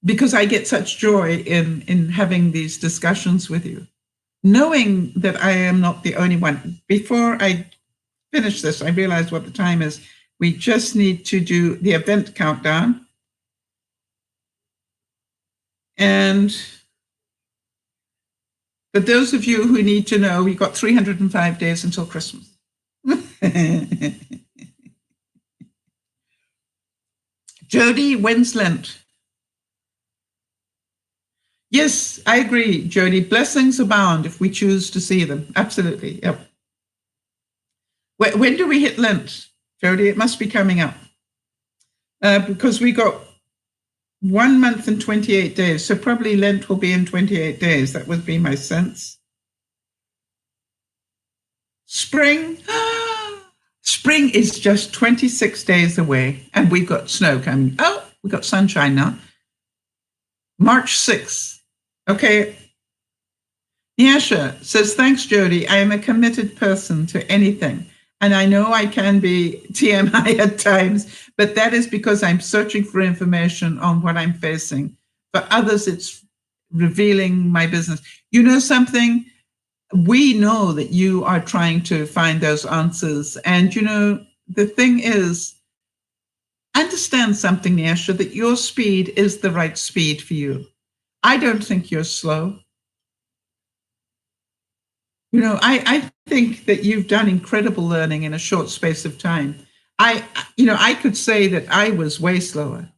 because I get such joy in having these discussions with you, knowing that I am not the only one. Before I finish this, I realize what the time is. We just need to do the event countdown. And for those of you who need to know, we've got 305 days until Christmas. Jody, when's Lent? Yes, I agree, Jody. Blessings abound if we choose to see them. Absolutely. Yep. When do we hit Lent, Jody? It must be coming up. Because we got 1 month and 28 days. So probably Lent will be in 28 days. That would be my sense. Spring. Spring is just 26 days away. And we've got snow coming. Oh, we've got sunshine now. March 6th. Okay. Nyasha says, thanks, Jody. I am a committed person to anything. And I know I can be TMI at times, but that is because I'm searching for information on what I'm facing. For others, it's revealing my business. You know something? We know that you are trying to find those answers. And, you know, the thing is, understand something, Nyasha, that your speed is the right speed for you. I don't think you're slow. You know, I think that you've done incredible learning in a short space of time. I could say that I was way slower.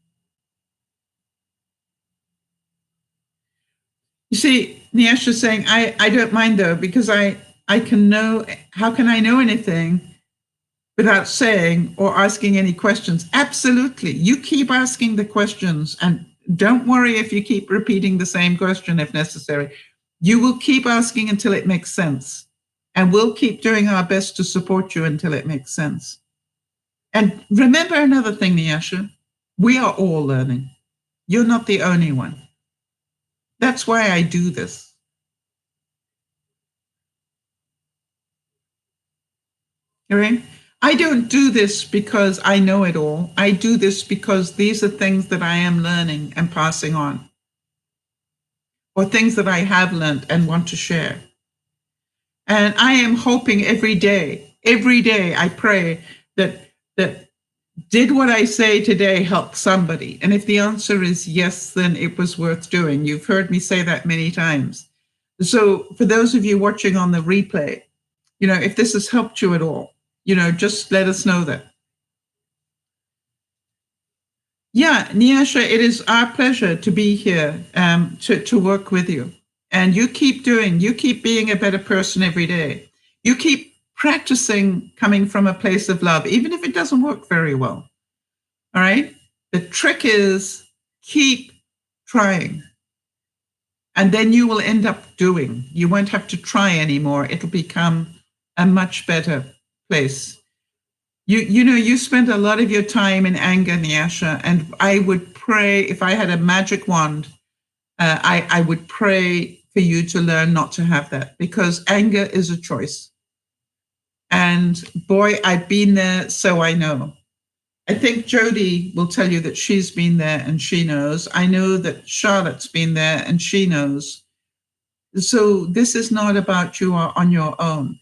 You see, Nyasha's saying, I don't mind though, because I can know, how can I know anything without saying or asking any questions? Absolutely. You keep asking the questions, and don't worry if you keep repeating the same question if necessary. You will keep asking until it makes sense. And we'll keep doing our best to support you until it makes sense. And remember another thing, Nyasha, we are all learning. You're not the only one. That's why I do this. All right? I don't do this because I know it all. I do this because these are things that I am learning and passing on, or things that I have learned and want to share. And I am hoping every day I pray that did what I say today help somebody? And if the answer is yes, then it was worth doing. You've heard me say that many times. So for those of you watching on the replay, you know, if this has helped you at all, you know, just let us know that. Yeah, Nyasha, it is our pleasure to be here, to work with you. And you keep being a better person every day. You keep practicing coming from a place of love, even if it doesn't work very well. All right? The trick is keep trying. And then you will end up doing. You won't have to try anymore. It'll become a much better place. You know, you spend a lot of your time in anger, Nyasha, and I would pray, if I had a magic wand, I would pray for you to learn not to have that, because anger is a choice. And boy, I've been there, so I know. I think Jody will tell you that she's been there and she knows. I know that Charlotte's been there and she knows. So this is not about you are on your own.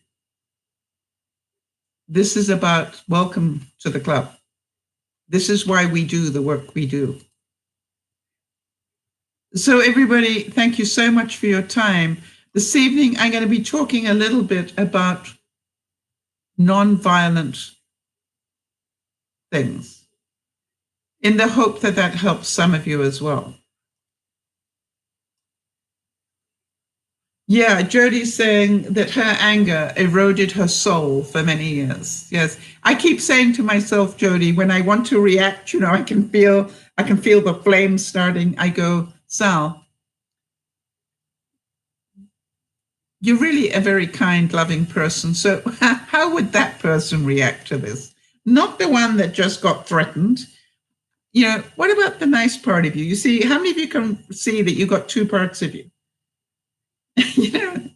This is about welcome to the club. This is why we do the work we do. So everybody, thank you so much for your time. This evening, I'm going to be talking a little bit about non-violent things, in the hope that that helps some of you as well. Yeah, Jody's saying that her anger eroded her soul for many years. Yes, I keep saying to myself, Jody, when I want to react, you know, I can feel the flames starting. I go, Sal, you're really a very kind, loving person. So how would that person react to this? Not the one that just got threatened. You know, what about the nice part of you? You see, how many of you can see that you got two parts of you?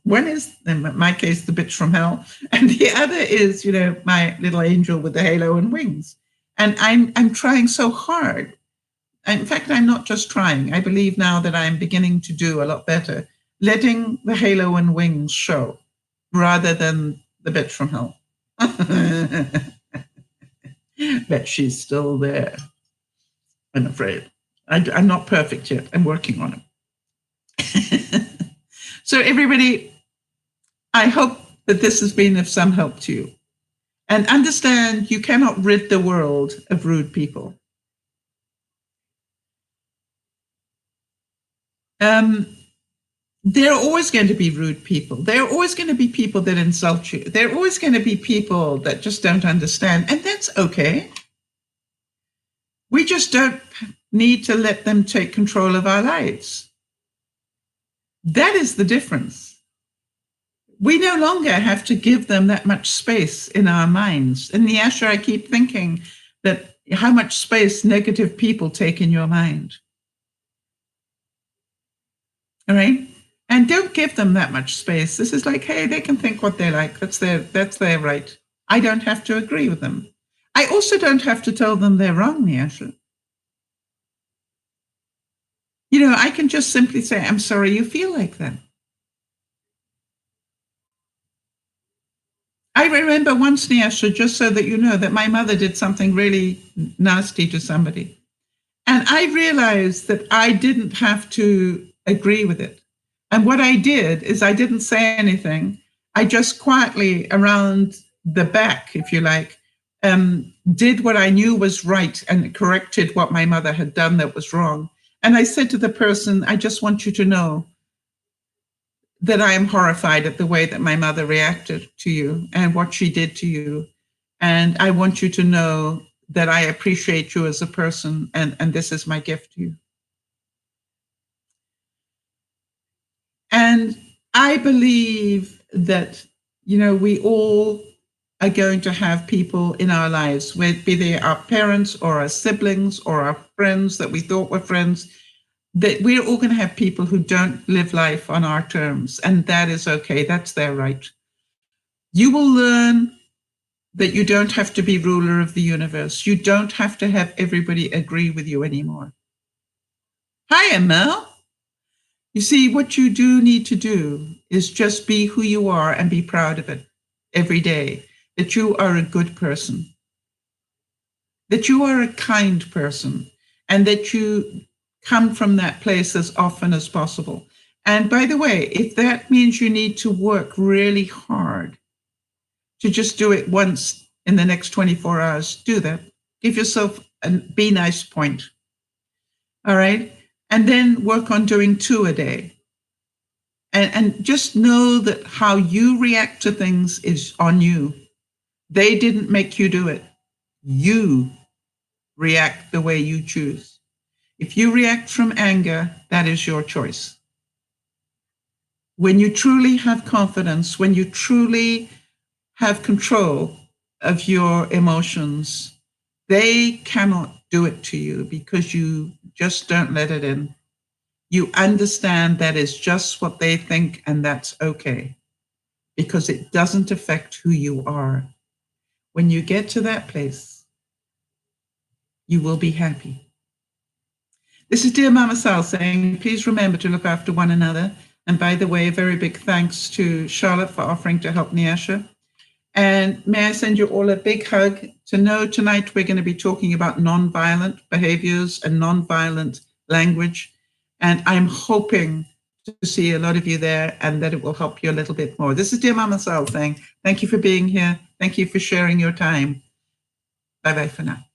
One is, in my case, the bitch from hell, and the other is, my little angel with the halo and wings. And I'm trying so hard. In fact, I'm not just trying. I believe now that I'm beginning to do a lot better, letting the halo and wings show rather than the bitch from hell. But she's still there, I'm afraid. I'm not perfect yet. I'm working on it. So everybody, I hope that this has been of some help to you. And understand you cannot rid the world of rude people. There are always going to be rude people. There are always going to be people that insult you. There are always going to be people that just don't understand. And that's okay. We just don't need to let them take control of our lives. That is the difference. We no longer have to give them that much space in our minds. In the Asher, I keep thinking that how much space negative people take in your mind. All right? And don't give them that much space. This is like, hey, they can think what they like. That's their right. I don't have to agree with them. I also don't have to tell them they're wrong, Niasha. I can just simply say, I'm sorry you feel like that. I remember once, Niasha, just so that you know, that my mother did something really nasty to somebody. And I realized that I didn't have to agree with it. And what I did is I didn't say anything. I just quietly around the back, if you like, did what I knew was right and corrected what my mother had done that was wrong. And I said to the person, I just want you to know that I am horrified at the way that my mother reacted to you and what she did to you. And I want you to know that I appreciate you as a person, and this is my gift to you. And I believe that, we all are going to have people in our lives, be they our parents or our siblings or our friends that we thought were friends, that we're all going to have people who don't live life on our terms, and that is okay. That's their right. You will learn that you don't have to be ruler of the universe. You don't have to have everybody agree with you anymore. Hi, Mel. You see, what you do need to do is just be who you are and be proud of it every day, that you are a good person, that you are a kind person, and that you come from that place as often as possible. And by the way, if that means you need to work really hard to just do it once in the next 24 hours, do that. Give yourself a be nice point. All right? And then work on doing 2 a day. And just know that how you react to things is on you. They didn't make you do it. You react the way you choose. If you react from anger, that is your choice. When you truly have confidence, when you truly have control of your emotions, they cannot do it to you because you just don't let it in. You understand that is just what they think, and that's okay, because it doesn't affect who you are. When you get to that place, you will be happy. This is DearMamaSal saying, please remember to look after one another. And by the way, a very big thanks to Charlotte for offering to help Niasha. And may I send you all a big hug to know tonight we're going to be talking about nonviolent behaviors and nonviolent language. And I'm hoping to see a lot of you there and that it will help you a little bit more. This is DearMamaSal saying, thank you for being here. Thank you for sharing your time. Bye-bye for now.